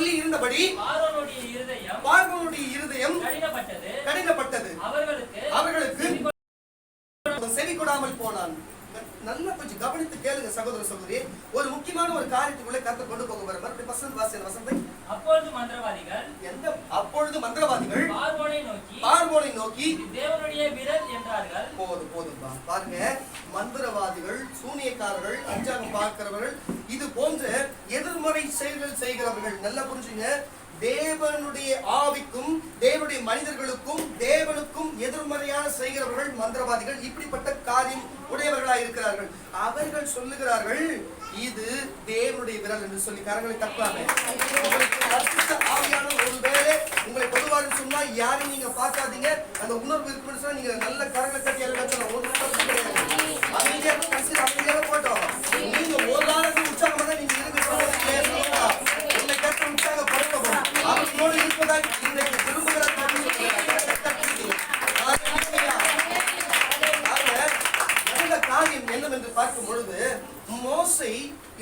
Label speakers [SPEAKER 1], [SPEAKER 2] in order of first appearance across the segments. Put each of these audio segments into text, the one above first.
[SPEAKER 1] சொல்லி இருந்தபடி பார்வோனுடைய இருதயம் கடினப்பட்டது. அவர்களுக்கு செவி கொடாமல் போனான். நல்லா கொஞ்சம் கவனித்து கேளுங்க சகோதர சகோதரி. ஒரு முக்கியமான ஒரு காரியத்துக்குள்ளே கர்த்தர் கொண்டு போக வர மறுபடியும் வசந்தை. அப்பொழுது மந்திரவாதிகள் பார்வோனை நோக்கி தேவனுடைய விரல் என்றார்கள். போதும்பா பாருங்க, மந்திரவாதிகள், சூனியக்காரர்கள், அஞ்சாகம் பார்க்கிறவர்கள், இது போன்ற எதிர்மறை செயல்கள் செய்கிறவர்கள். நல்லா புரிஞ்சுங்க, தேவனுடைய ஆவிக்கும் தேவனுடைய மனிதர்களுக்கும் தேவனுக்கும் எதிர்மறையான செய்கிறவர்கள் மந்திரவாதிகள். இப்படிப்பட்ட காரியம் உடையவர்களாக இருக்கிறார்கள். அவர்கள் சொல்லுகிறார்கள் இது தேவனுடைய விரல் என்று சொல்லி கரங்களை தப்பாங்க. ஆவியான ஒருவேளை உங்களை பொதுவாக சொன்னா யாரையும் நீங்க பார்க்காதீங்க, அந்த உணர்வு இருக்குன்னு சொன்னா நீங்க நல்ல கரங்களை கட்டி அமைதியாக போட்டோம். நீங்க ஒரு நாளுக்கு உற்சாகமாக தான் நீங்க இருக்க உங்களை கேட்ட உற்சாகப்படுத்தவும் அவர்களோடு இருப்பதால் இன்றைக்கு திரும்புகிற காரியம் என்னவென்று பார்க்கும் பொழுது, மோசே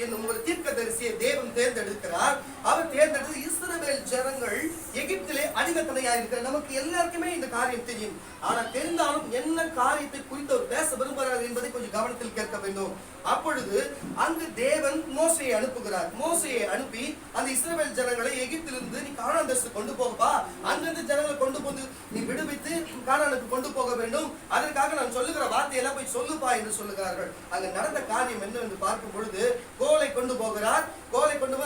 [SPEAKER 1] என்னும் ஒரு தீர்க்கதரிசியை தேவன் தேர்ந்தெடுக்கிறார். அவர் தேர்ந்தெடுத்து இஸ்ரவேல் ஜனங்கள் எகிப்திலே அடிமைத்தனையா இருக்கிற நமக்கு எல்லாருக்குமே இந்த காரியம் தெரியும். ஆனா தெரிந்தாலும் என்ன காரியத்தை குறித்து அவர் பேச விரும்புகிறார் என்பதை கொஞ்சம் கவனத்தில் கேட்க வேண்டும். அப்பொழுது அங்கு தேவன் மோசையை அனுப்புகிறார். மோசையை அனுப்பி அந்த இஸ்ரவேல் ஜனங்களை எகிப்திலிருந்து நீ கானான் தேசத்துக்கு கொண்டு போகப்பா, அங்கிருந்து ஜனங்களை கொண்டு போந்து நீ விடுவித்து கானானுக்கு கொண்டு போக வேண்டும், அதற்காக நான் சொல்லுகிற வார்த்தையெல்லாம் போய் சொல்லுப்பா என்று சொல்லுகிறார்கள். அங்க நடந்த காரியம் என்னவென்று பார்க்கும் பொழுது, கோலை கொண்டு போகிறார். கோலை கொண்டு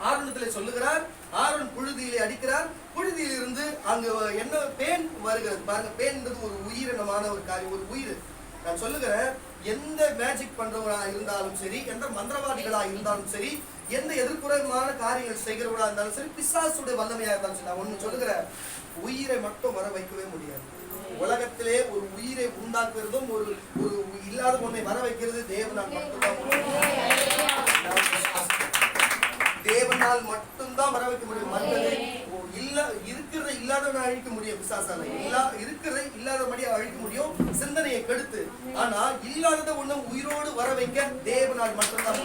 [SPEAKER 1] ஆரோனிடத்திலே சொல்லுகிறார். ஆரோன் புழுதியிலே அடிக்கிறார். புழுதியில் இருந்து அங்கு என்ன பேன் வருகிறது பாருங்க. பேன்ன்றது ஒரு உயிரினமான ஒரு காரியம், ஒரு உயிர். நான் சொல்லுகிறேன், எந்த மேஜிக் பண்றவங்களா இருந்தாலும் சரி, எந்த மந்திரவாதிகளா இருந்தாலும் சரி, எந்த எதிர்ப்புறமான காரியங்கள் செய்கிறவங்களா இருந்தாலும் சரி, பிசாசுடைய வல்லமையா இருந்தாலும் சரி, நான் ஒண்ணு சொல்லுகிறேன், உயிரை மட்டும் வர வைக்கவே முடியாது. உலகத்திலே ஒரு உயிரை உண்டாக்குறதும் ஒரு இல்லாத ஒன்றை வர வைக்கிறது தேவனால் மட்டும்தான். தேவனால் மட்டும்தான் வர வைக்க முடியும். மற்றது இருக்கிறத இல்லாதவனை அழிக்க முடியும். பிசாசால இருக்கிறத இல்லாதபடி அழிக்க முடியும், சிந்தனையை கெடுத்து. ஆனா இல்லாதத ஒண்ணு உயிரோடு வர வைக்க தேவனால் மட்டும்தான்.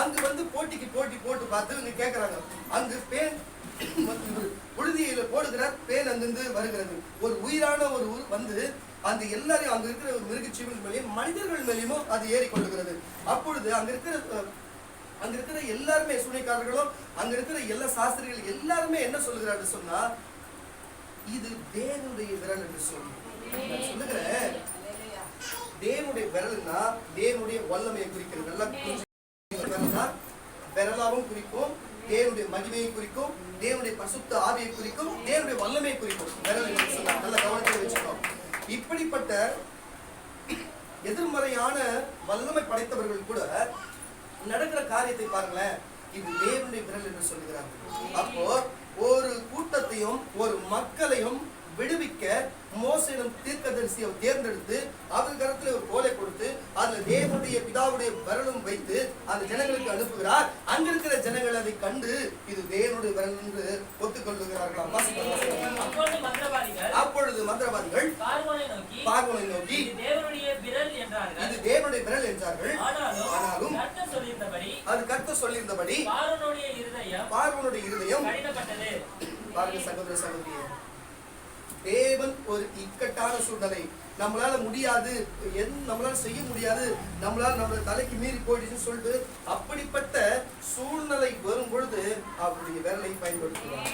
[SPEAKER 1] அங்கு வந்து போட்டிக்கு போட்டி போட்டு பார்த்து இங்க கேட்கிறாங்க. அங்கு பேன் புழுதியில போடுகிறார். பேன் அங்கிருந்து வருகிறது. ஒரு உயிரான ஒரு வந்து அந்த எல்லாரையும் அங்க இருக்கிற ஒரு மிருக ஜீவன் மேலேயும் மனிதர்கள் மேலேயும் அது ஏறிக்கொள்ளுகிறது. அப்பொழுது அங்க இருக்கிற எல்லாருமே சூனியக்காரர்களும் அங்க இருக்கிற எல்லா சாஸ்திரிகள் எல்லாருமே என்ன சொல்லுகிறாரு சொன்னா, இது தேவனுடைய விரல் என்று சொல்லுகிறேன். தேவனுடைய விரல்னா தேவனுடைய வல்லமையை குறிக்கிறது. நல்லா விரலாவும் குறிக்கும், தேவனுடைய மகிமையை குறிக்கும், தேவனுடைய பரிசுத்த ஆவியை குறிக்கும், தேவனுடைய வல்லமையை குறிக்கும். விரல் என்று சொன்னா நல்ல கவனத்தை வச்சுக்கணும். இப்படிப்பட்ட எதிர்மறையான வல்லமை படைத்தவர்கள் கூட நடக்கிற காரியத்தை பாருங்களேன், இது தேவனுடைய விரல் என்று சொல்லுகிறாங்க. அப்போ ஒரு கூட்டத்தையும் ஒரு மக்களையும் விடுவிக்க மோசேனும் தீர்க்கதரிசியை தேர்ந்தெடுத்து அவர் கரத்தில் ஒரு கோலை கொடுத்து அதுல தேவனுடைய பிதாவுடைய விரலும் வைத்து அந்த ஜனங்களுக்கு அனுப்புகிறார். அங்கிருக்கிற ஜனங்கள் அதை கண்டு இது தேவனுடைய விரல் என்று ஒத்துக்கொள்ளுகிறார்களாம். அப்பொழுது மந்திரவாதிகள் பார்வோனை நோக்கி இது தேவனுடைய விரல் என்றார்கள். ஆனாலும் அது கர்த்தர் சொல்லியிருந்தபடி பார்வோனுடைய இருதயம் பாருங்க சகோதர சகோதரியே, தேவன் ஒரு இக்கட்டான சூழ்நிலை, நம்மளால முடியாது, நம்மளால செய்ய முடியாது, நம்மளோட தலைக்கு மீறி போயிடுச்சுன்னு சொல்லிட்டு அப்படிப்பட்ட சூழ்நிலை வரும் பொழுது அவருடைய விரலை பயன்படுத்துவார்.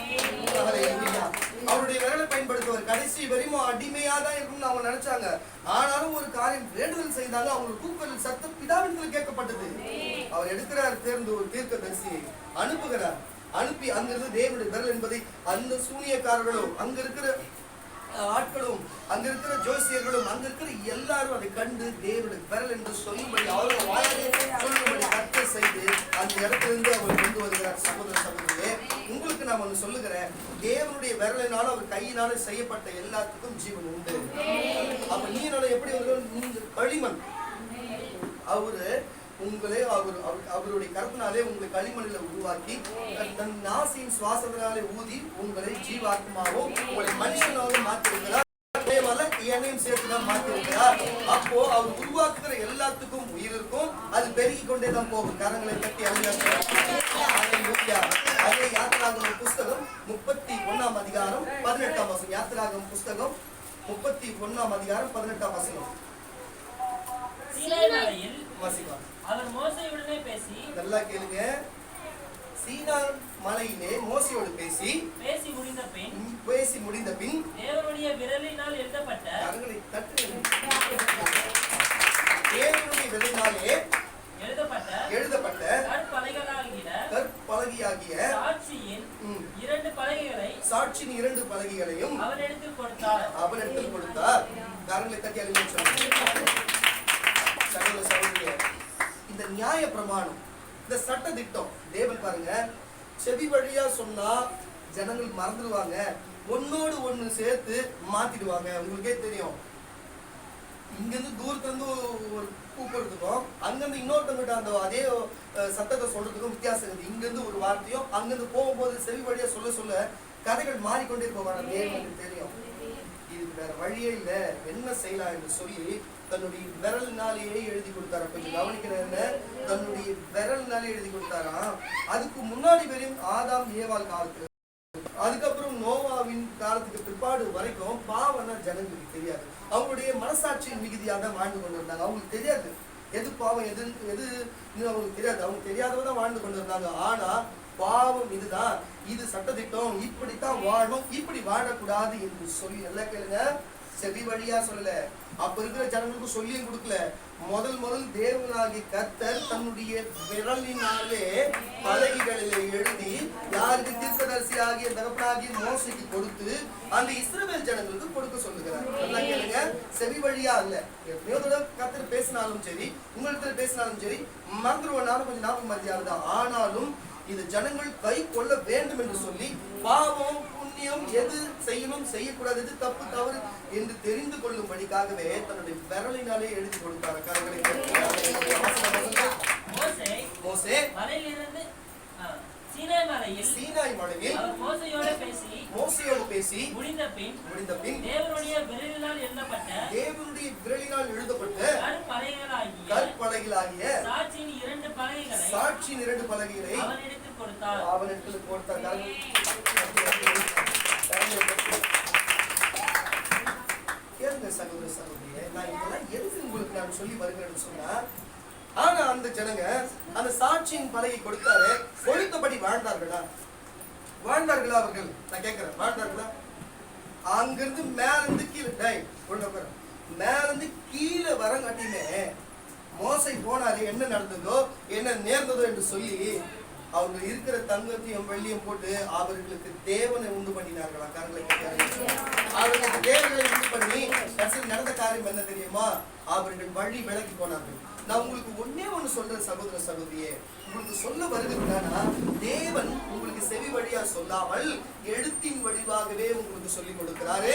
[SPEAKER 1] அவருடைய விரலை பயன்படுத்துவார். கடைசி வரையும் அடிமையா தான் இருக்கும்னு அவங்க நினைச்சாங்க. ஆனாலும் ஒரு காரியம் வேண்டுதல் செய்தாங்க. அவங்களுக்கு கூக்குரல் சத்தம் பிதாவிடத்தில் கேட்கப்பட்டது. அவர் எடுக்கிறார், தேர்ந்து ஒரு தீர்க்கதரிசியை அனுப்புகிறார். அனுப்பி அங்கிருந்து தேவனுடைய விரல் என்பதை அந்த சூனியக்காரர்களும் அங்க இருக்கிற ஆட்களும் அங்க இருக்கிற ஜோசியர்களும் அங்க இருக்கிற எல்லாரும் அதை கண்டு தேவனுடைய விரல் என்று சொல்லும்படி அவர்கள் வாயாலே சொல்லும்படி கர்த்தர் செய்து அந்த இடத்திலிருந்து அவர் கொண்டு வருகிறார். சகோதர சகோதரியே, உங்களுக்கு நான் ஒண்ணு சொல்லுகிறேன், தேவனுடைய விரலினால அவர் கையினால செய்யப்பட்ட எல்லாத்துக்கும் ஜீவன் உண்டு. அப்ப நீனால எப்படி வந்து களிமண் அவரு உங்களே அவருடைய கருத்தினாலே உங்களை களிமண்ணில உருவாக்கி தன் நாசியின் சுவாசத்தினாலே ஊதி உங்களை ஜீவாத்மாவும் உங்களை மனுஷனாகவும் மாற்றிருக்கிறார். என்னையும் சேர்த்துதான் மாற்றி இருக்கிறார். அப்போ அவர் உருவாக்குகிற எல்லாத்துக்கும் உயிர் இருக்கும், அது பெருகி கொண்டே தான் போகும். கரங்களை கட்டி அதே யாத்திராகம புஸ்தகம் 31 அதிகாரம் 18 வசனம். யாத்திராகம புஸ்தகம் 31 அதிகாரம் 18 வசனம்.
[SPEAKER 2] அவர் மோசேயுடனே பேசி,
[SPEAKER 1] நல்லா கேளுங்க. சீனாய் மலையிலே மோசேயோடு பேசி முடிந்த பின்
[SPEAKER 2] தேவனுடைய விரலினால் எழுதப்பட்ட
[SPEAKER 1] தேவனுடைய விரலினாலே எழுதப்பட்ட கற்பலகையாகிய சாட்சியின் 2 பலகைகளையும்
[SPEAKER 2] அவனிடத்தில் கொடுத்தார்.
[SPEAKER 1] கரங்களை தட்டி இந்த நியாய பிரமாணம், இந்த சட்ட திட்டம் தேவன் பாருங்க, செவி வழியா சொன்னா ஜனங்கள் மறந்துடுவாங்க, ஒன்னோடு ஒண்ணு சேர்த்து மாத்திடுவாங்க. உங்களுக்கே தெரியும், இங்கிருந்து தூரத்துல இருந்து ஒரு கூப்பிடுறதுக்கும் அங்கிருந்து இன்னொருத்தவங்கிட்ட அந்த அதே சத்தத்தை சொல்றதுக்கும் வித்தியாசம் இருக்குது. இங்கிருந்து ஒரு வார்த்தையும் அங்கிருந்து போகும்போது செவி வழியா சொல்ல கதைகள் மாறிக்கொண்டே போவாங்க. தேவனுக்கு தெரியும் இதுக்கு வேற வழியே இல்லை, என்ன செய்யலாம் என்று சொல்லி தன்னுடைய விரல்னாலேயே எழுதி கொடுத்தாரா. கொஞ்சம் கவனிக்கிறேன்னு, தன்னுடைய விரல்னாலே எழுதி கொடுத்தாராம். அதுக்கு முன்னாடி வரையும் ஆதாம் ஏவாள் காலத்துல, அதுக்கப்புறம் நோவாவின் காலத்துக்கு பிற்பாடு வரைக்கும் பாவம்னா ஜனங்களுக்கு தெரியாது. அவங்களுடைய மனசாட்சியின் மிகுதியாக தான் வாழ்ந்து கொண்டு இருந்தாங்க. அவங்களுக்கு தெரியாது எது பாவம் எது அவங்களுக்கு தெரியாது. அவங்க தெரியாதவதான் வாழ்ந்து கொண்டு இருந்தாங்க. ஆனா பாவம் இதுதான், இது சட்டத்திட்டம், இப்படித்தான் வாழணும், இப்படி வாழக்கூடாது என்று சொல்லி நல்லா கேளுங்க. செவி வழியா சொல்லல, அப்ப இருக்கிற ஜனங்களுக்கு சொல்லியும் கொடுக்கல. முதல் தேவனாகிய கர்த்தர் தன்னுடைய விரலினாலே பலகைகளிலே எழுதி யாருக்கு தீர்க்கதரிசி ஆகிய தகப்பனாகிய மோசேக்கு கொடுத்து அந்த இஸ்ரவேல் ஜனங்களுக்கு கொடுக்க சொல்லுகிறார். நல்லா கேளுங்க, செவி வழியா இல்ல. எத்தனையோ தடவை கர்த்தர் பேசினாலும் சரி, உங்கள்கிட்ட பேசினாலும் சரி, மறந்துடுவனாலும் கொஞ்சம் ஞாபகம் மறதியானதான். ஆனாலும் இது ஜனங்கள் கை கொள்ள வேண்டும் என்று சொல்லி பாவம் புண்ணியம் எது செய்யணும் செய்யக்கூடாது, எது தப்பு தவறு என்று தெரிந்து கொள்ளும்படிக்காகவே தன்னுடைய விரலினாலே எழுதி கொடுத்தார். கரங்களை மோசே சீனாய் மலையில் மோசேயோடு பேசி முடிந்த பின் தேவனுடைய விரலினால் எழுதப்பட்ட கற்பலகைகளாகிய சாட்சியின் 2 பலகைகளை அவனிடத்தில் கொடுத்தார். கேளுங்க சகோதர சகோதரியே, நான் இதெல்லாம் எதுக்கு உங்களுக்கு நான் சொல்லி வருகிறேன்னு சொன்னா, ஆனா அந்த ஜனங்க அந்த சாட்சியின் பலகை கொடுத்தாரு, கொடுத்தபடி வாழ்ந்தார்களா அவர்கள்? நான் கேட்கிறேன், வாழ்ந்தார்களா? அங்கிருந்து மேலிருந்து கீழே மேலிருந்து கீழே வரங்காட்டியுமே மோசை போனாரு, என்ன நடந்ததோ என்ன நேர்ந்ததோ என்று சொல்லி அவங்க இருக்கிற தங்கத்தையும் வெள்ளியும் போட்டு அவர்களுக்கு தேவனை உண்டு பண்ணினார்களா? அவர்களுக்கு தேவனை உண்டு பண்ணி நடந்த காரியம் என்ன தெரியுமா? அவர்கள் வழி விலகி போனார்கள். நான் உங்களுக்கு ஒண்ணு சொல்றேன் சகோதர சகோதரியே, உங்களுக்கு சொல்ல வருகிறதுனா, தேவன் உங்களுக்கு செவி வழியா சொல்லாமல் எழுத்தின் வடிவாகவே உங்களுக்கு சொல்லி கொடுக்கிறாரு.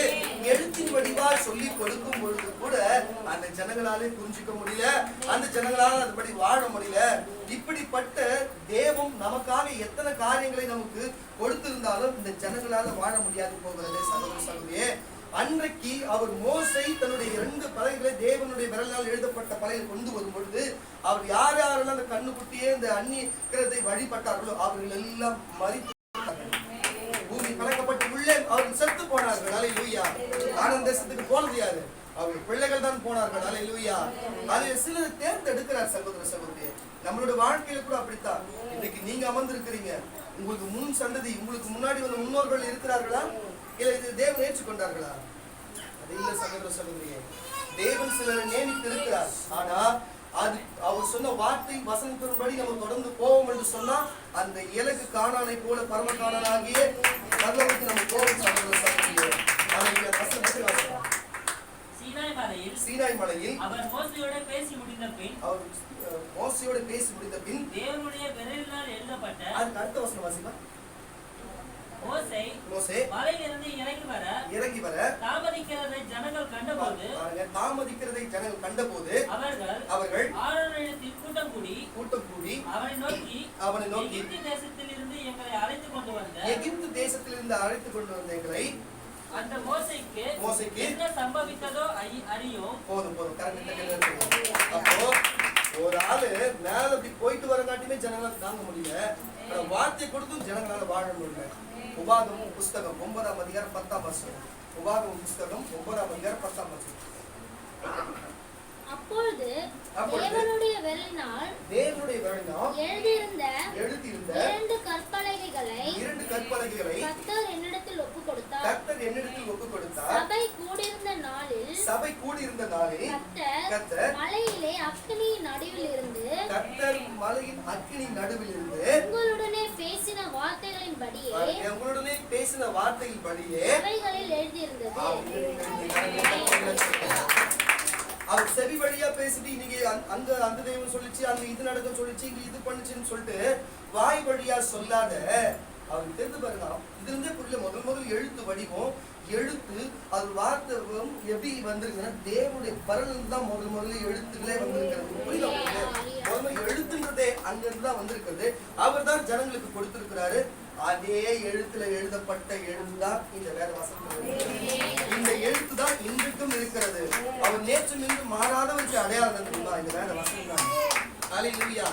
[SPEAKER 1] எழுத்தின் வடிவா சொல்லி கொடுக்கும் பொழுது கூட அந்த ஜனங்களாலே புரிஞ்சுக்க முடியல, அந்த ஜனங்களால அதுபடி வாழ முடியல. இப்படிப்பட்ட தேவன் நமக்காக எத்தனை காரியங்களை நமக்கு கொடுத்திருந்தாலும் இந்த ஜனங்களால வாழ முடியாது போகிறது சகோதர சகோதரியே. அன்றைக்கு அவர் மோசை தன்னுடைய 2 பலகைகளை தேவனுடைய விரலால் எழுதப்பட்ட பலகை கொண்டு வரும் பொழுது அவர் யாரெல்லாம் அந்த கண்ணுக்குட்டியே இந்த அந்நியத்தை வழிபட்டார்களோ அவர்கள் எல்லாம் மரித்து பூமி கலக்கப்பட்டு உள்ளே அவர்கள் செத்து போனார்கள். அல்லேலூயா. கானான் தேசத்துக்கு போனது யாரு? அவர்கள் பிள்ளைகள் தான் போனார்கள். அல்லேலூயா. அதில் சிலர் தேர்ந்தெடுக்கிறார் சகோதர சகோதரியே. நம்மளோட வாழ்க்கையில கூட அப்படித்தான். இன்னைக்கு நீங்க அமர்ந்திருக்கிறீங்க, உங்களுக்கு முன் சந்ததி, உங்களுக்கு முன்னாடி வந்த முன்னோர்கள் இருக்கிறார்களா? இல்ல இது தேவன் ஏற்றுக்கொண்டார்களா? அது இல்ல சகோதர சகோதரியே. தேவன் சிலரை நியமித்து இருக்கிறார். ஆனா அது அவர் சொன்ன வார்த்தை வசனத்தின்படி நம்ம தொடர்ந்து போவோம் என்று சொன்னா அந்த இலக்கு கானானை போல பரம கானானாகிய பரலோகத்துக்கு நம்ம போவோம் சகோதர சகோதரியே. சீனாய் மலையில் அவர் மோசேயோடு பேசி முடிந்த பின் தேவனுடைய விரலினால் எழுதப்பட்ட அடுத்த வசனம் வாசிப்பா. மோசே மலையிலிருந்து இறங்கி வர தாமதிக்கிறதை ஜனங்கள் கண்டபோது அவர்கள் ஆரோனிடத்தில் கூட்டம் கூடி அவனை நோக்கி எகிப்து தேசத்திலிருந்து அழைத்து கொண்டு வந்த எங்களை
[SPEAKER 2] அந்த மோசேக்கு என்ன சம்பவித்ததோ அறியும்.
[SPEAKER 1] போதும் அப்போ ஒரு ஆளு மேல இப்படி போயிட்டு வரங்காட்டியுமே ஜனங்களால தாங்க முடியல, வார்த்தை கொடுத்தும் ஜனங்களால வாழ முடியல. உபாகமம் புஸ்தகம் 9ஆம் அதிகாரம் 10ஆம் வசனம். உபாகமம் புஸ்தகம் 9ஆம் அதிகாரம் 10ஆம் வசனம்.
[SPEAKER 3] அப்பொழுது தேவனுடைய விரலினால் எழுதியிருந்த இரண்டு கற்பலகைகளை கர்த்தர் என்னிடத்தில் ஒப்புக் கொடுத்தார். சபை கூடியிருந்த நாளில் கர்த்தர் மலையிலே அக்கினியின் நடுவில் இருந்து உங்களுடனே பேசின வார்த்தைகளின்படியே அவைகளில் எழுதியிருந்தது.
[SPEAKER 1] அவர் செவி வழியா பேசிட்டு இன்னைக்கு அங்க அந்த தெய்வம் சொல்லிச்சு, அங்க இது நடக்க சொல்லிச்சு, இங்க இது பண்ணுச்சுன்னு சொல்லிட்டு வாய் வழியா சொல்லாத அவருக்கு தெரிந்து பாருங்க. இதுல இருந்தே புரியல. முதல் எழுத்து வடிவம், எழுத்து அது வார்த்தை எப்படி வந்திருக்குன்னா தேவனுடைய பரல் தான் முதல்ல எழுத்துக்களே வந்திருக்கிறது. புரியல? முதல்ல எழுத்துன்றதே அங்க இருந்து தான் வந்திருக்கிறது. அவர் தான் ஜனங்களுக்கு கொடுத்திருக்கிறாரு. அதே எழுத்துல எழுதப்பட்ட எழுத்துதான் இந்த வேத வசனம். இந்த எழுத்து தான் இன்றைக்கும் இருக்கிறது. அவர் நேற்று நின்று மாறாதவருக்கு அடையாளம் தெரியுமா இந்த வேத வசனம் தான். அல்லேலூயா.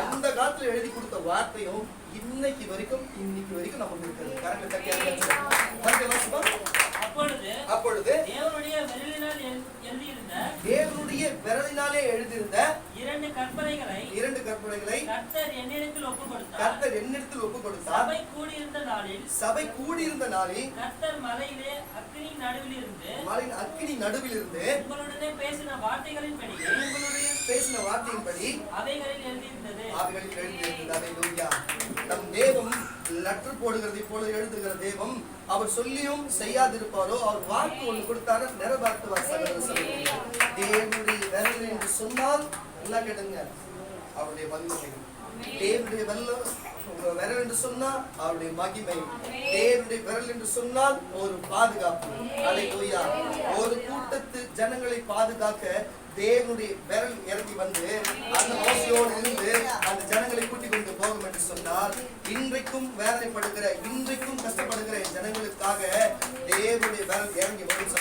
[SPEAKER 1] அந்த காலத்துல எழுதி கொடுத்த வார்த்தையும் இன்னைக்கு வரைக்கும் நமக்கு இருக்கிறது. கரெக்ட் தட்டியா? அப்பொழுது தேவனுடைய விரலினாலே எழுதியிருந்த இரண்டு கற்பனைகளை கர்த்தர் என்னிடத்தில் ஒப்புக் கொடுத்தார். சபை கூடியிருந்த நாளில் கர்த்தர் மலையின் அக்கினி நடுவிலிருந்து உங்களுடனே பேசின வார்த்தையின்படி அவைகளில் எழுதியிருந்தது. அல்லேலூயா. நம் தேவம் லெட்டர் போடுகிறதை போல எழுதுகிற தேவம். அவர் சொல்லியும் செய்யாதிருப்பாரோ? அவர் வாக்கு ஒன்று கொடுத்தாரு, நிறைவேற்றுவார். தேவனுடைய விரல் என்று சொன்னால் நல்லா கேட்டுங்க, அவருடைய வல்லமை. தேவனுடைய விரல் என்று சொன்னால் அவருடைய மகிமை. தேவனுடைய விரல் என்று சொன்னால் ஒரு பாதுகாப்பு. அல்லேலூயா. ஒரு கூட்டத்து ஜனங்களை பாதுகாக்க தேவனுடைய விரல் இறங்கி வந்து அந்த மோசையோடு இருந்து அந்த ஜனங்களை கூட்டிக் கொண்டு போகும் என்று சொன்னால், இன்றைக்கும் வேதனைப்படுகிற, இன்றைக்கும் கஷ்டப்படுகிற ஜனங்களுக்காக தேவனுடைய விரல் இறங்கி வரும்.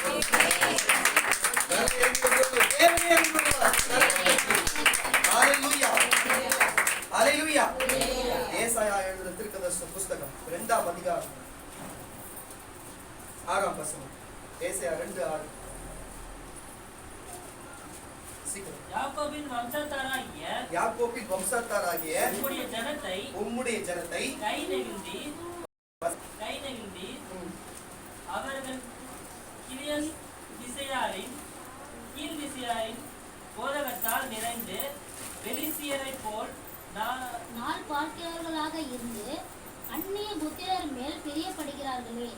[SPEAKER 1] ஏசாயா எழுதின தீர்க்கதரிசன புஸ்தகம் 2ஆம் அதிகாரம் 6ஆம் வசனம். ஏசாயா 2:6.
[SPEAKER 2] யாக்கோபின்
[SPEAKER 1] வம்சத்தாராகிய உம்முடைய ஜனத்தை கை நெகிழ்ந்தி அவர்கள் கீழ் திசையாரின் போதகத்தால் நிறைந்து பெலிஸ்தியரை போல் நாள் பார்க்கிறவர்களாக இருந்து அந்நிய புத்திரர் மேல் பிரியப்படுகிறார்களே.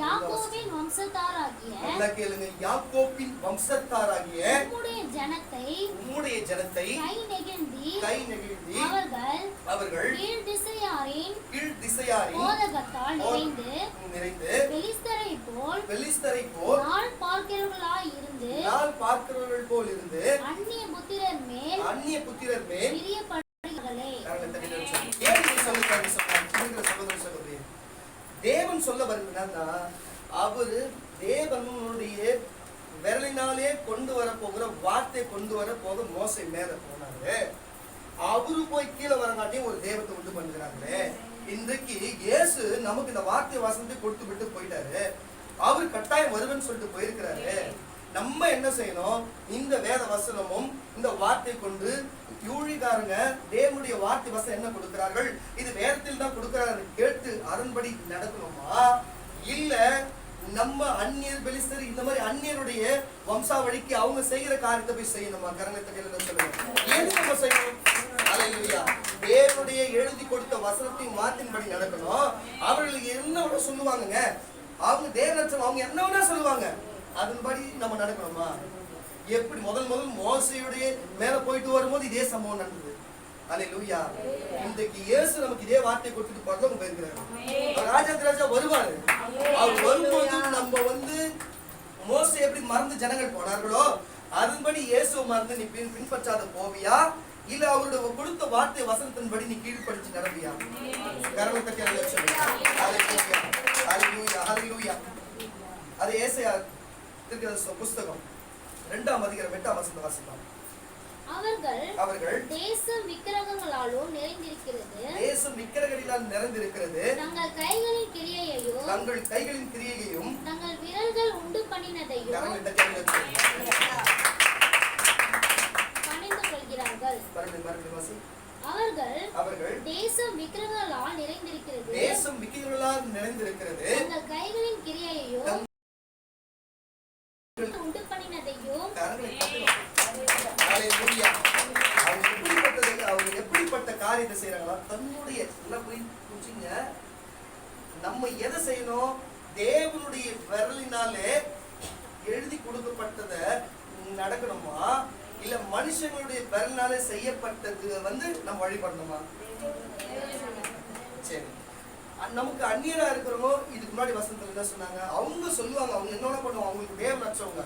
[SPEAKER 1] யாக்கோபின் வம்சத்தாராகிய உம்முடைய ஜனத்தை கை நெகிழ்ந்தி அவர்கள் கீழ் திசையாரின் போதகத்தால் நிறைந்து பெலிஸ்தரை போல் நாள் பார்க்கிறவர்கள் போல் இருந்து அந்நிய புத்திரர் மேல் பிரியப்படுகிறார்களே. தேவன் சொல்ல வருகிறார்னா, அவரு தேவனுடைய விரலினாலே கொண்டு வர போகிற வார்த்தை கொண்டு வர போக மோசை மேல போனாரு. அவரு போய் கீழே வரங்காட்டியும் ஒரு தேவத்தை உண்டு பண்ணுகிறாங்களே. இன்றைக்கு இயேசு நமக்கு இந்த வார்த்தை வசனத்தை கொடுத்து விட்டு போயிட்டாரு. அவரு கட்டாயம் வருவன்னு சொல்லிட்டு போயிருக்கிறாரு. நம்ம என்ன செய்யணும்? இந்த வேத வசனமும் இந்த வார்த்தை கொண்டு யூழிகாரங்க தேவனுடைய வார்த்தை வசனம் என்ன கொடுக்கிறார்கள், இது வேதத்தில் தான் கொடுக்கிறார்கள் கேட்டு அதன்படி நடக்கணுமா? இல்ல நம்ம அந்நியர் பெலிஸ்தர் இந்த மாதிரி அந்நியருடைய வம்சாவளிக்கு அவங்க செய்கிற காரியத்தை போய் செய்யணுமா? கரணத்தை சொல்லுங்க. ஏன் நம்ம செய்யணும்? அல்லேலூயா. தேவனுடைய எழுதி கொடுத்த வசனத்தையும் வார்த்தையின்படி நடக்கணும். அவர்களுக்கு என்ன சொல்லுவாங்க, அவங்க தேவனச்சம் அவங்க என்ன வேணா சொல்லுவாங்க, அதன்படி நம்ம நடக்கணுமா? எப்படி முதல் மோசையுடைய மேல போயிட்டு வரும்போது இதே சம்பவம் நடந்தது. அல்லேலூயா. இன்றைக்கு இயேசு நமக்கு இதே வார்த்தை கொடுத்துட்டு பரலோகம் போயிருக்கிறாரு. ராஜா வருவாரு. அவர் வரும்போது நம்ம மோசை எப்படி மறந்து ஜனங்கள் போனார்களோ அதன்படி இயேசு மறந்து நீ பின்பற்றாத போவியா? இல்ல அவருடைய கொடுத்த வார்த்தை வசனத்தின்படி நீ கீழ்படிச்சு நடப்பியா? கரணத்தை ஹல்லேலூயா ஹல்லேலூயா. அது ஏசாயா தீர்க்கதரிசி புஸ்தகம் 2ஆம் அதிகாரம் 8ஆம் வசனத்தை வாசிக்கலாம். அவர்கள்
[SPEAKER 3] தேசம் விக்கிரகங்களாலும் நிறைந்திருக்கிறது.
[SPEAKER 1] தேசம் விக்கிரகங்களால் நிறைந்திருக்கிறது.
[SPEAKER 3] தங்கள் கைகளின் கிரியையையும்
[SPEAKER 1] தங்கள்
[SPEAKER 3] விரல்கள் உண்டு பண்ணினதையும் பணிந்து கொள்கிறார்கள். அவர்கள் தேசம் விக்கிரகங்களால் நிறைந்திருக்கிறது. தங்கள் கைகளின் கிரியையையும் உண்டு பண்ணினதையும்
[SPEAKER 1] அவங்க எப்படிப்பட்ட காரியத்தை செய்யறாங்களா? தன்னுடைய நம்ம எதை செய்யணும்? தேவனுடைய விரலினாலே எழுதி கொடுக்கப்பட்டத நடக்கணுமா, இல்ல மனுஷங்களுடைய விரலினாலே செய்யப்பட்டது நம்ம வழிபடணுமா? சரி, நமக்கு அந்நியரா இருக்கிறவங்க இதுக்கு முன்னாடி வசனத்துல என்ன சொன்னாங்க? அவங்க சொல்லுவாங்க, அவங்க என்னென்ன பண்ணுவாங்க, அவங்களுக்கு தேவன் நச்சவங்க,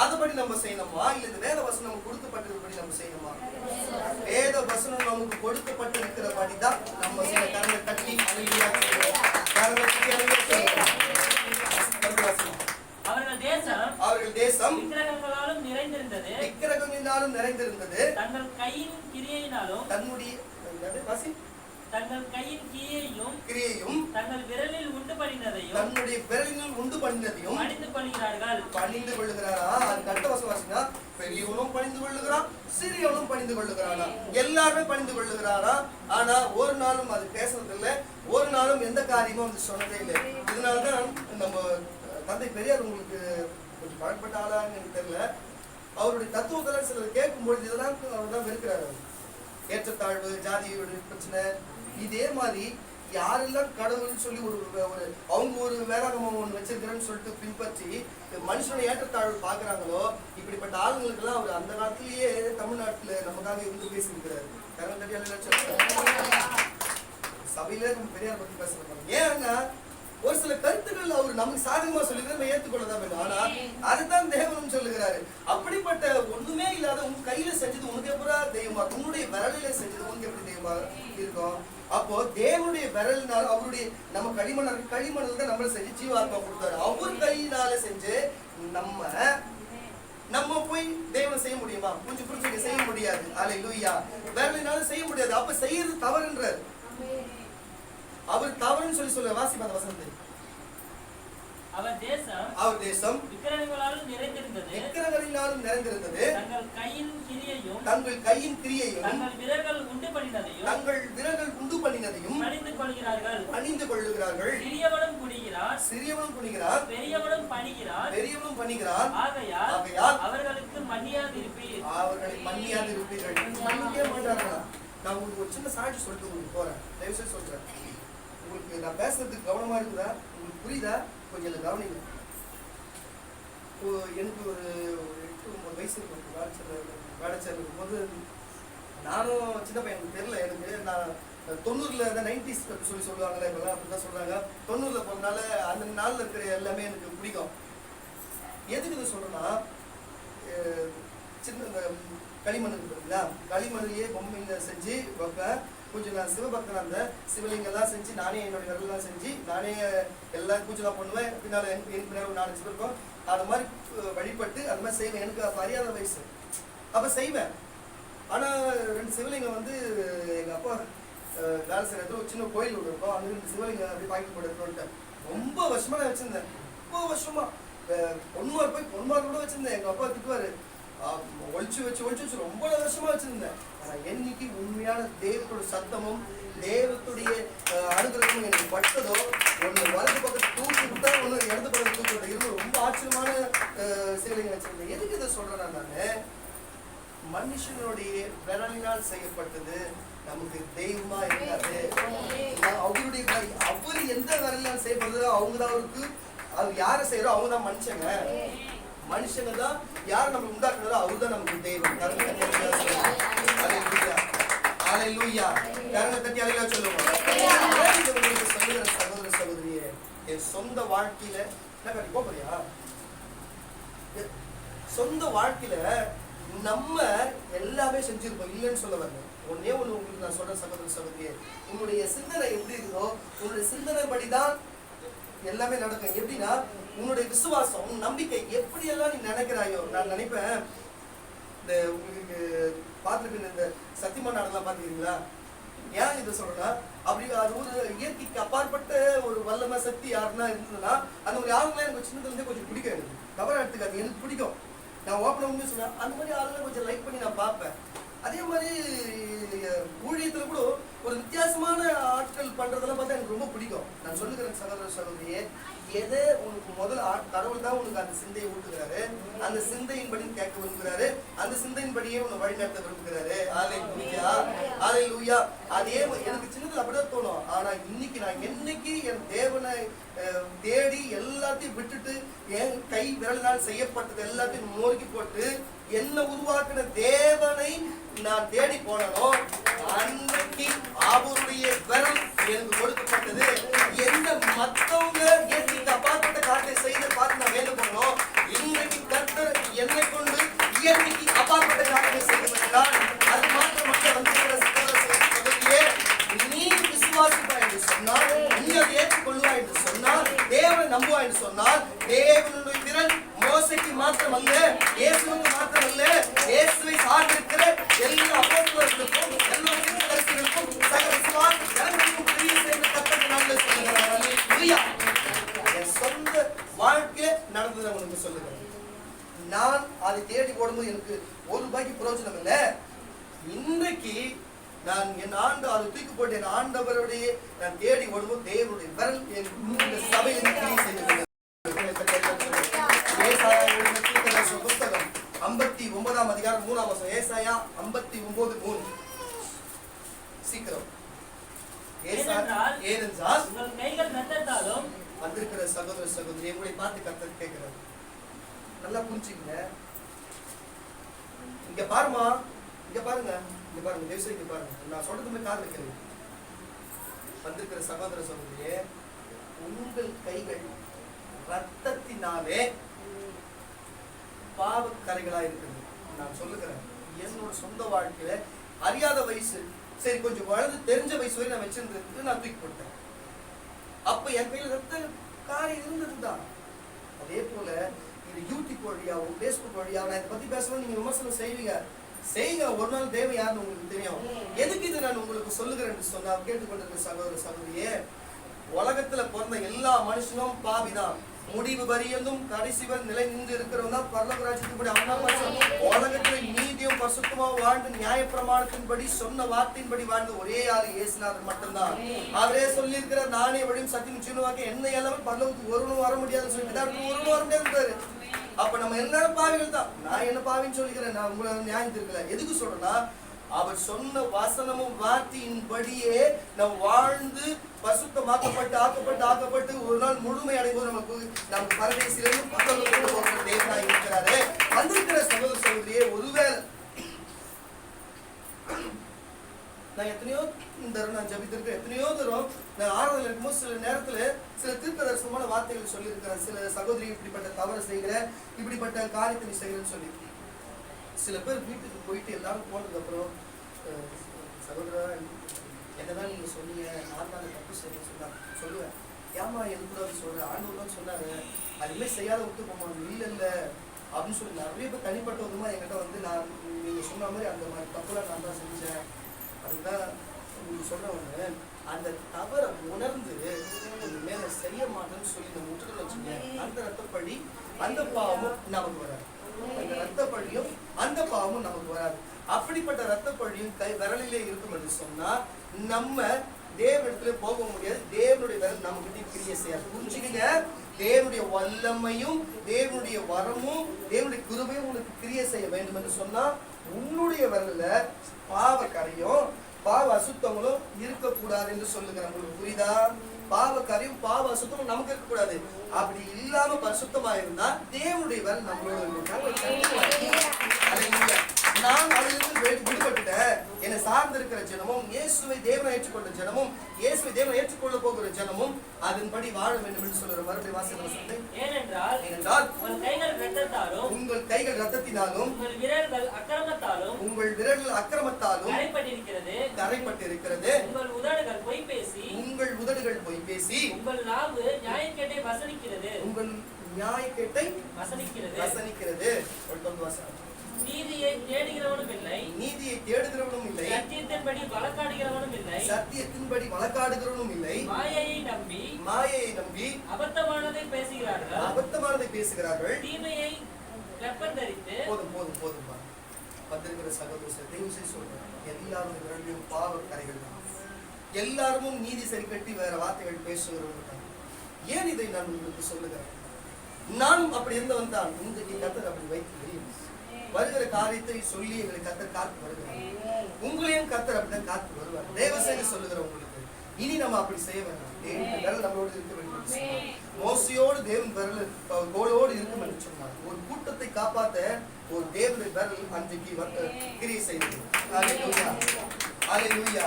[SPEAKER 1] அதுபடி நம்ம செய்யணுமா, இல்ல இந்த வேத வசனம் நமக்கு கொடுக்கப்பட்டதுபடி நம்ம செய்யணுமா? வேத வசனம் நமக்கு கொடுக்கப்பட்டிருக்கிறபடி தான் நம்ம செய்ய. கரங்களை தட்டி அவர்கள் தேசம்
[SPEAKER 2] விக்கிரகங்களாலும்
[SPEAKER 1] நிறைந்திருந்தது.
[SPEAKER 2] தங்கள் கையின் கிரியையினாலும் தங்கள் கையின் கிரியையும் தங்கள் விரலில் உண்டு பண்ணினதையும் பணிந்து கொள்கிறார்கள்.
[SPEAKER 1] பணிந்து கொள்ளுகிறாரா? அது அடுத்த வசனம் வாசிங்க. பெரியவனும் பணிந்து கொள்ளுகிறான், சிறியவனும் பணிந்து கொள்ளுகிறானா? எல்லாருமே பணிந்து கொள்ளுகிறாரா? ஆனா ஒரு நாளும் அது பேசுறது இல்லை, ஒரு நாளும் எந்த காரியமும் சொன்னதே இல்லை. இதனாலதான் நம்ம தந்தை பெரியார் உங்களுக்கு கொஞ்சம் பழக்கப்பட்ட ஆளான்னு எனக்கு தெரியல, அவருடைய தத்துவத்தெல்லாம் சிலர் கேட்கும்பொழுது இதெல்லாம் அவர் தான் வெறுக்கிறாரு. ஏற்றத்தாழ்வு, ஜாதியோட பிரச்சனை, இதே மாதிரி யாரெல்லாம் கடவுள்னு சொல்லி அவங்க ஒரு வேதாகமம் ஒன்று வச்சிருக்கிறேன்னு சொல்லிட்டு பின்பற்றி மனுஷனோட ஏற்றத்தாழ்வு பாக்குறாங்களோ, இப்படிப்பட்ட ஆளுங்களுக்கெல்லாம் அவர் அந்த காலத்திலேயே தமிழ்நாட்டுல நமக்காக இருந்து பேசியிருக்கிறாரு. சபையில நம்ம பெரியார் பத்தி பேசுறாங்க. ஏன்னா ஒரு சில கருத்துக்கள் அவர் நமக்கு சாதகமா சொல்லிட்டு நம்ம ஏற்றுக்கொள்ளதான் வேண்டும். ஆனா அதுதான் தேவனும் சொல்லுகிறாரு. அப்படிப்பட்ட ஒண்ணுமே இல்லாத உங்க கையில செஞ்சது உனக்கு எப்படா தெய்வமா, உன்னுடைய விரலில செஞ்சது உனக்கு எப்படி தெய்வமா இருக்கும்? அப்போ தேவனுடைய விரலினால அவருடைய நம்ம களிமணல் தான் நம்மள செஞ்சு ஜீவாத்மா கொடுத்தாரு. அவர் கையினால செஞ்சு நம்ம போய் தேவனை செய்ய முடியுமா? கொஞ்சம் புரிஞ்சுக்க செய்ய முடியாது. அல்லேலூயா. விரலினால செய்ய முடியாது. அப்ப செய்யறது தவறுன்றார். அவர் தவறுன்னு சொல்லி சொல்ல வாசிப்பா அந்த வசனத்தை. அவர் தேசம்
[SPEAKER 2] விக்கிரகங்களாலும்
[SPEAKER 1] நிறைந்திருந்தது.
[SPEAKER 2] தங்கள் கையின் கிரியையும்
[SPEAKER 1] தங்கள் விரல்கள் உண்டு பண்ணினதையும் பணிந்து கொள்ளுகிறார்கள். சிறியவனும் குனிகிறார், பெரியவனும் பணிகிறார். ஆகையால்
[SPEAKER 2] அவர்களுக்கு மன்னியாதிருப்பீர்கள்.
[SPEAKER 1] மன்னிக்கவே மாட்டார்களா? நான் உங்களுக்கு ஒரு சின்ன சாட்சி சொல்லிட்டு உங்களுக்கு போறேன். தயவுசெய்து சொல்றேன், உங்களுக்கு நான் பேசுறதுக்கு கவனமா இருக்குதா? உங்களுக்கு புரியுதா? கொஞ்சம் இதை கவனிங்க. எனக்கு ஒரு 8-9 வயசு இருக்கும். வேடச்சேர் இருக்கும்போது நானும் சின்ன பையன், எனக்கு தெரியல. எனக்கு நான் 90ல 90s சொல்லுவாங்களே, இப்பெல்லாம் அப்படிதான் சொல்றாங்க. 90ல போறதுனால அந்த நாள்ல இருக்கிற எல்லாமே எனக்கு பிடிக்கும். எதுக்கு இதை சொல்றேன்னா, சின்ன களிமண் இருக்குங்களா, களிமண்ணிலேயே பொம்மைங்க செஞ்சு வைப்பேன். கொஞ்சம் நான் சிவபக்தனா இருந்த சிவலிங்கெல்லாம் செஞ்சு நானே என்னுடைய விரலாம் செஞ்சு நானே எல்லாம் பூஜைலாம் பண்ணுவேன். பின்னால் எனக்கு பின்னால் ஒரு 4-5 பேர் இருக்கும். அது மாதிரி வழிபட்டு அது மாதிரி செய்வேன். எனக்கு அப்போ அறியாத வயசு, அப்போ செய்வேன். ஆனால் 2 சிவலிங்கம் எங்கள் அப்பா வேலை செய்கிற இடத்துல ஒரு சின்ன கோயில் ஒன்று இருக்கும். அந்த 2 சிவலிங்கம் அப்படி பாக்கெட் போட்டு எடுத்துட்டேன். ரொம்ப வருஷமாக நான் வச்சுருந்தேன். ரொம்ப வருஷமாக பொன்மார் கூட வச்சுருந்தேன். எங்கள் அப்பா திட்டுவார், ஒழிச்சு வச்சு ரொம்ப வருஷமா வச்சிருந்தேன். ஆனா என்னைக்கு உண்மையான தெய்வத்தோட சத்தமும் தெய்வத்துடைய அனுகிரகமும் எனக்கு பட்டதோ, ஒண்ணு வலது பக்கத்து தூக்கி விட்டா ஒண்ணு இடது பக்கத்து தூக்கி விட்டா இருந்து ரொம்ப ஆச்சரியமான சிவலிங்கம் வச்சிருந்தேன். எதுக்கு இதை சொல்றேன்? நானு மனுஷனுடைய விரலினால் செய்யப்பட்டது நமக்கு தெய்வமா இருக்காது. அவருடைய அவர் எந்த விரலினால் செய்யப்படுறதோ அவங்கதான் அவருக்கு, அது யாரை செய்யறோ அவங்கதான் மனுஷங்க. மனுஷங்க தான் யார் நம்ம உண்டாக்குறதோ அவர் தான் நமக்கு தெய்வம். கரங்களை தட்டி அலையில சொல்லுவோம். சொல்லுகிற சகோதர சகோதரியே, என் சொந்த வாழ்க்கையில போறியா? சொந்த வாழ்க்கையில நம்ம எல்லாமே செஞ்சிருப்போம், இல்லைன்னு சொல்ல வரல. ஒன்னே ஒண்ணு உங்களுக்கு நான் சொல்றேன் சகோதர சகோதரியே, உங்களுடைய சிந்தனை எப்படி இருக்குதோ உங்களுடைய சிந்தனை படிதான் எல்லாமே நடக்கும். எப்படின்னா உன்னுடைய விசுவாசம், உன் நம்பிக்கை எப்படி எல்லாம் நீ நினைக்கிறாயோ. நான் நினைப்பேன், இந்த உங்களுக்கு பார்த்துருக்கு இந்த சத்தியமான நாடெல்லாம் பார்த்துக்கிறீங்களா? ஏன் இதை சொல்றேன்னா, அப்படி அது ஒரு இயற்கைக்கு அப்பாற்பட்ட ஒரு வல்லமை சக்தி யாருன்னா இருந்ததுன்னா அந்த மாதிரி ஆளுங்களாம் எனக்கு சின்னதுல இருந்தே கொஞ்சம் பிடிக்கும். எனக்கு தவறா எடுத்துக்காது, எனக்கு பிடிக்கும். நான் ஓப்பனாக உண்மையை சொல்றேன், அந்த மாதிரி ஆளுங்களை கொஞ்சம் லைக் பண்ணி நான் பார்ப்பேன். அதே மாதிரி ஊழியத்துல கூட ஒரு வித்தியாசமான ஆட்கள் பண்றதெல்லாம் பார்த்தா எனக்கு ரொம்ப பிடிக்கும். நான் சொல்லுகிறேன் சகோதர சகோதரியே, எதை உனக்கு முதல்ல கடவுள் தான் உனக்கு அந்த சிந்தையை ஊட்டுகிறாரு, அந்த சிந்தையின்படி கேட்க விரும்புகிறாரு, அந்த சிந்தையின்படியே உன்னை வழிநடத்த விரும்புகிறாரு. அல்லேலூயா, அல்லேலூயா. அதே எனக்கு சின்னதுல அப்படிதான் தோணும். ஆனா இன்னைக்கு நான் என்னைக்கு என் தேவனை தேடி எல்லாத்தையும் விட்டுட்டு என் கை விரலினால் செய்யப்பட்டது எல்லாத்தையும் நோக்கி போட்டு என்ன உருவாக்கின தேவனை நான் தேடி போனோ, அன்னைக்கு அவருடைய விரல் எனக்கு கொடுக்கப்பட்டது. எந்த மத்தவங்க இயற்கைக்கு அப்பாற்பட்ட காட்டை செய்த பார்த்து நான் வேலை பண்ணோம், இன்றைக்கு கர்த்தர் என்னை கொண்டு இயற்கைக்கு அப்பாற்பட்ட காட்டை செய்யப்பட்டார். அது மாத்திரமல்ல, வந்திருக்கிற நீ விசுவாசிப்பா என்று சொன்னால், நீ அதை ஏற்றுக்கொள்ளுவா என்று சொன்னால், தேவனை நம்புவா என்று சொன்னால், தேவனுடைய விரல் மோசைக்கு மாத்திரமல்ல, இயேசுவுக்கு மாத்திரமல்ல, இயேசுவை சார்ந்திருக்கிற எல்லா அப்போஸ்தலர்களுக்கும் எல்லா தீர்க்கதரிசிகளுக்கும் சகல விசுவாச ஜனங்களுக்கும் கிரியை செய்த கர்த்தர் நாமத்தில் சொல்லுகிறார். அல்லேலூயா. என் சொந்த வாழ்க்கையில நடந்ததை உங்களுக்கு சொல்லுகிறேன். நான் அதை தேடி ஓடும்போது எனக்கு ஒரு ரூபாய்க்கு பிரயோஜனம் இல்லை. இன்றைக்கு நான் என் அதை தூக்கி போட்டு என் ஆண்டவருடைய நான் தேடி ஓடும்போது தேவனுடைய விரல் இந்த சபையில் கிரியை செய்கிறது. புஸ்தகம் 59ஆம் அதிகாரம் 3ஆம் வசனம். ஏசாயா 59:3. சீக்கிரம். ஏனென்றால்
[SPEAKER 2] உங்கள் கைகள் நட்டத்தாலும்
[SPEAKER 1] வந்திருக்கிற சகோதர சகோதரி உங்களை பார்த்து கர்த்தர் கேட்கிறார். நல்லா புரிஞ்சுங்க. இங்க பாருமா, இங்க பாருங்க, இங்க பாருங்க, தேவசே இங்க பாருங்க. நான் சொல்றதுமே காது வைக்கிறேன். வந்திருக்கிற சகோதர சகோதரியே, உங்கள் கைகள் ரத்தத்தினாலே பாவக்கரைகளா இருக்குது. நான் சொல்லுகிறேன், என்னோட சொந்த வாழ்க்கையில அறியாத வயசு, சரி கொஞ்சம் வளர்ந்து தெரிஞ்ச வயசு வரை நான் வச்சிருந்தது, நான் தூக்கி போட்டேன். அப்ப என் கையில ரத்த காரியம் இருந்ததுதான். அதே போல இது யூடியூப் வழியாவும் பேஸ்புக் வழியாவும் நான் இதை பத்தி பேசணும், நீங்க விமர்சனம் செய்வீங்க, செய்யுங்க. ஒரு நாள் தேவை யாருன்னு உங்களுக்கு தெரியும். எதுக்கு இது நான் உங்களுக்கு சொல்லுகிறேன் சொன்னா, கேட்டுக்கொண்டிருக்கிற சகோதர சகோதரியே, உலகத்துல பிறந்த எல்லா மனுஷனும் பாவிதான். முடிவு வரியந்தும் கடைசி வரை நிலை நின்று இருக்கிறவங்க தான் பரலோக ராஜ்யத்துக்கு அண்ணா. உலகத்துல நீதியும் பரிசுத்தமாவும் வாழ்ந்து நியாய பிரமாணத்தின்படி சொன்ன வார்த்தையின்படி வாழ்ந்து ஒரே ஆளு இயேசுநாதர் மட்டும்தான். அவரே சொல்லி இருக்கிற நானே வழியும் சத்தியம் ஜீவனுவாக்க என்ன எல்லாமே பரலோகத்துக்கு ஒருவனும் வர முடியாதுன்னு சொல்லிட்டு ஒருவனும் வர முடியாது. அப்ப நம்ம எல்லாரும் பாவிகள் தான். நான் என்ன பாவின்னு சொல்லிக்கிறேன், நான் உங்களை நியாயம் இருக்கல. எதுக்கு சொல்றேன்னா, அவர் சொன்ன வசனமும் வார்த்தையின்படியே நாம் வாழ்ந்து பரிசுத்தமாக்கப்பட்டு ஆக்கப்பட்டு ஒரு நாள் முழுமை அடைவோம். நமக்கு பரதேசிலிருந்து பக்கத்தில் கொண்டு போகிற தேவனாய் இருக்கிறாரு. வந்திருக்கிற சகோதர சகோதரியே, ஒருவேளை நான் எத்தனையோ தரம் நான் ஜபித்திருக்கேன், எத்தனையோ தரம் நான் ஆறுதல் இருக்கும்போது சில நேரத்துல சில தீர்க்கதரிசனமான வார்த்தைகள் சொல்லியிருக்கிறேன். சில சகோதரி இப்படிப்பட்ட தவறு செய்கிற, இப்படிப்பட்ட காரியத்தை நீ செய்கிறேன்னு சொல்லி. சில பேர் வீட்டுக்கு போயிட்டு எல்லாரும் போனதுக்கு அப்புறம், சகோதரா என்னதான் நீங்க சொன்னீங்க, நான் தான் தப்பு செய்யணும்னு சொன்னா சொல்லுவேன். ஏமா எதுக்கூடாது சொல்ற, ஆண்டவர் தான் சொன்னாரு, அதுமாதிரி செய்யாத விட்டு போமா. இல்ல அப்படின்னு சொல்லி நிறைய பேர் தனிப்பட்ட விதமா என்கிட்ட வந்து, நான் நீங்க சொன்ன மாதிரி அந்த மாதிரி தப்புலாம் நான் தான் செஞ்சேன், அதுதான் நீங்க சொல்றவங்க அந்த தவறை உணர்ந்து மேல செய்ய மாட்டேன்னு சொல்லி நம்ம விட்டுட்டு வச்சுக்கோங்க. அந்த ரத்தப்படி அந்த பாவமும் நமக்கு வராது. அந்த ரத்தப்பழியும் அந்த பாவமும் நமக்கு வராது. அப்படிப்பட்ட ரத்தப்பழியும் கை விரலிலே இருக்கும் என்று சொன்னா நம்ம தேவனிடத்துல போக முடியாது. தேவனுடைய விரல் நம்ம கிட்ட கிரியை செய்யாது. புரிஞ்சுக்கங்க, தேவனுடைய வல்லமையும் தேவனுடைய வரமும் தேவனுடைய கிருபையும் உனக்கு கிரியை செய்ய வேண்டும் என்று சொன்னா உன்னுடைய விரல்ல பாவ கரையும் பாவ அசுத்தங்களும் இருக்கக்கூடாது என்று சொல்லுகிறேன். உங்களுக்கு புரியுதா? பாவ கரையும் பாவ அசுத்தமும் நமக்கு இருக்கக்கூடாது. அப்படி இல்லாம பரிசுத்தமா இருந்தா தேவனுடைய விரல் நம்மளோட நான் அதிலிருந்து விடுபட்டுட்டேன். என்னை சார்ந்திருக்கிற ஜனமும் இயேசுவை தேவனை ஏற்றுக்கொண்ட ஜனமும் இயேசுவை தேவனை ஏற்றுக்கொள்ள போகிற ஜனமும் அதன்படி வாழ வேண்டும் என்று சொல்லுற மறுபடியும் வாசிக்கிற சந்தை. ஏனென்றால் உங்கள் கைகள் ரத்தத்தினாலும் உங்கள் விரல்கள் அக்கிரமத்தாலும் கரைப்பட்டிருக்கிறது.
[SPEAKER 2] உங்கள் உதடுகள் பொய் பேசி
[SPEAKER 1] உங்கள் நாவு நியாயக்கேட்டை
[SPEAKER 2] வசனிக்கிறது.
[SPEAKER 1] உங்கள் நியாயக்கேட்டை
[SPEAKER 2] வசனிக்கிறது.
[SPEAKER 1] வசனிக்கிறது. ஒருத்தன் வாசனம்.
[SPEAKER 2] நீதியை தேடுகிறவனும் இல்லை,
[SPEAKER 1] நீதியை தேடுகிறவனும் இல்லை,
[SPEAKER 2] சத்தியத்தின்படி வழக்காடுகிறவனும் இல்லை,
[SPEAKER 1] சத்தியத்தின்படி வழக்காடுகிறவனும் இல்லை,
[SPEAKER 2] மாயையை நம்பி அபத்தமானதை பேசுகிறார்கள்,
[SPEAKER 1] அபத்தமானதை பேசுகிறார்கள்,
[SPEAKER 2] தீமையை வெப்பந்தரித்து.
[SPEAKER 1] போதும் போதும் போதும் வந்திருக்கிற சகோதர தெய்வம் செய்து சொல்றேன், எல்லாரும் இரண்டையும் பாவ கரைகள் தான். எல்லாரும் நீதி சரி கட்டி வேற வார்த்தைகள் பேசுகிறவங்க. ஏன் இதை நான் உங்களுக்கு சொல்லுகிறேன்? நானும் அப்படி இருந்தவன் தான். இன்றைக்கு கர்த்தர் அப்படி வைத்து வருகிற காரியத்தை சொல்லி எங்களை கர்த்தர் காத்து வருகிறார். உங்களையும் கர்த்தர் அப்படிதான் காத்து வருவார். தயவு செய்து சொல்லுகிற உங்களுக்கு இனி நம்ம அப்படி செய்ய வேண்டாம். தேவன் விரல் நம்மளோடு இருக்க வேண்டும். மோசையோடு தேவன் விரல் கோலோடு இருக்கும் என்று சொன்னார். ஒரு கூட்டத்தை காப்பாற்ற ஒரு தேவனுடைய விரல் அன்றைக்கு கிரியை செய்தது. அல்லேலூயா, அல்லேலூயா.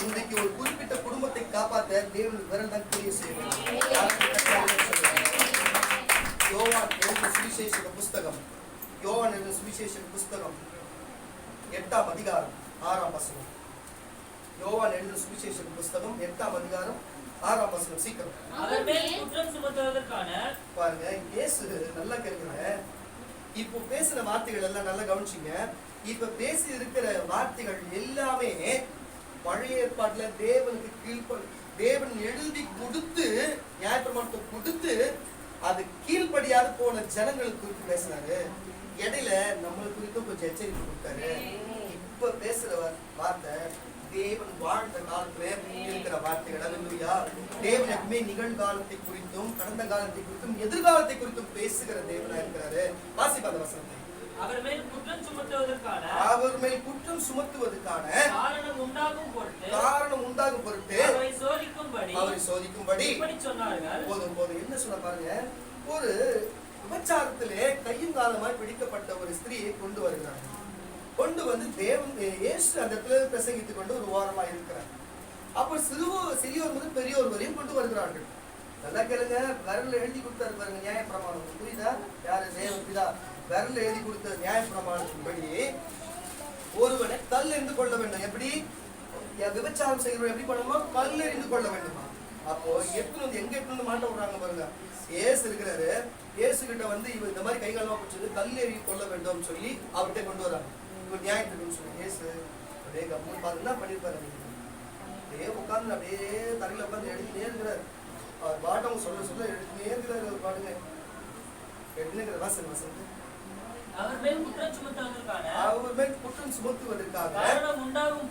[SPEAKER 1] இன்றைக்கு ஒரு குறிப்பிட்ட குடும்பத்தை காப்பாற்ற தேவனுடைய விரல் தான் கிரியை செய்ய யோவான் எழுதின சுவிசேஷ புஸ்தகம், யோவான் எழுதின சுவிசேஷ புஸ்தகம் 8ஆம் அதிகாரம் 6ஆம் வசனம். யோவான் எழுதின சுவிசேஷ புஸ்தகம் 8ஆம் அதிகாரம் 6ஆம் வசனம். சீக்கிரம்
[SPEAKER 2] அவர் மேல் குற்றம் சுமத்துவதற்கான.
[SPEAKER 1] பாருங்க, இயேசு நல்லா கேட்குங்க. இப்போ பேசுற வார்த்தைகள் எல்லாம் நல்லா கவனிச்சிங்க. இப்ப பேசி இருக்கிற வார்த்தைகள் எல்லாமே பழைய ஏற்பாட்டுல தேவனுக்கு தேவன் எழுதி கொடுத்து நியாயப்பிரமாணத்தை கொடுத்து அது கீழ்படியாது போன ஜனங்களுக்கு குறித்து பேசுறாரு. இடையில நம்மளுக்கு குறித்தும் கொஞ்சம் எச்சரிக்கை கொடுத்தாரு. இப்ப பேசுற வார்த்தை தேவன் வாழ்ந்த காலத்துல இருக்கிற வார்த்தைகள். அல்லேலூயா. தேவன் எப்பவுமே நிகழ்காலத்தை குறித்தும் கடந்த காலத்தை குறித்தும் எதிர்காலத்தை குறித்தும் பேசுகிற தேவனா இருக்கிறாரு. வாசிப்பா அந்த வசனத்தை.
[SPEAKER 2] அவர் மேல் குற்றம் சுமத்துவதற்கான,
[SPEAKER 1] அவர் மேல் குற்றம் சுமத்துவதற்கான
[SPEAKER 2] காரணம் உண்டாகும் பொருட்டு அவரை
[SPEAKER 1] சோதிக்கும்படி
[SPEAKER 2] இப்படி சொன்னார்கள்.
[SPEAKER 1] போதும் என்ன சொன்ன பாருங்க. ஒரு விபச்சாரத்திலே கையும் காலமாய் பிடிக்கப்பட்ட ஒரு ஸ்திரியை கொண்டு வருகிறார்கள். கொண்டு வந்து தேவன் இயேசு அந்த இடத்துல பிரசங்கித்துக் கொண்டு ஒரு ஓரமாக இருக்கிறார். அப்ப சிறியோர் முதல் பெரியோர் வரையும் கொண்டு வருகிறார்கள். நல்லா கேளுங்க. விரல்ல எழுதி கொடுத்தாரு பாருங்க நியாயப்பிரமாணம். புரியுதா? யாரு? தேவன் பிதா விரல்ல எழுதி கொடுத்த நியாயப்பிரமாணத்தின்படி ஒருவனை கல் எறிந்து கொள்ள வேண்டும். எப்படி? விபச்சாரம் செய்கிறவன் எப்படி பண்ணணுமா? கல் எறிந்து கொள்ள வேண்டுமா? அப்போ எங்க எட்டு மாட்ட விடுறாங்க பாருங்க. ஏசு இருக்கிறாரு. ஏசு கிட்ட வந்து இவன் இந்த மாதிரி கைகாலமா பிடிச்சது கல் எறி கொள்ள வேண்டும் சொல்லி அவர்கிட்ட கொண்டு வராங்க. இவர் நியாயத்துக்குன்னு சொல்லி ஏசு அப்படியே கம்மூர் பார்த்து என்ன பண்ணிருப்பாரு? அப்படியே உட்காந்து அப்படியே தரையில உட்காந்து எழுதினே இருக்கிறார். அவர் பாட்டவங்க சொல்ல எழுதினே இருக்கிறாரு. அவர் பாடுங்க எழுதினேங்கிற வாசன்
[SPEAKER 2] அவர் மேல் குற்றம் சுமத்துவதற்காக, காரணம் உண்டாகும்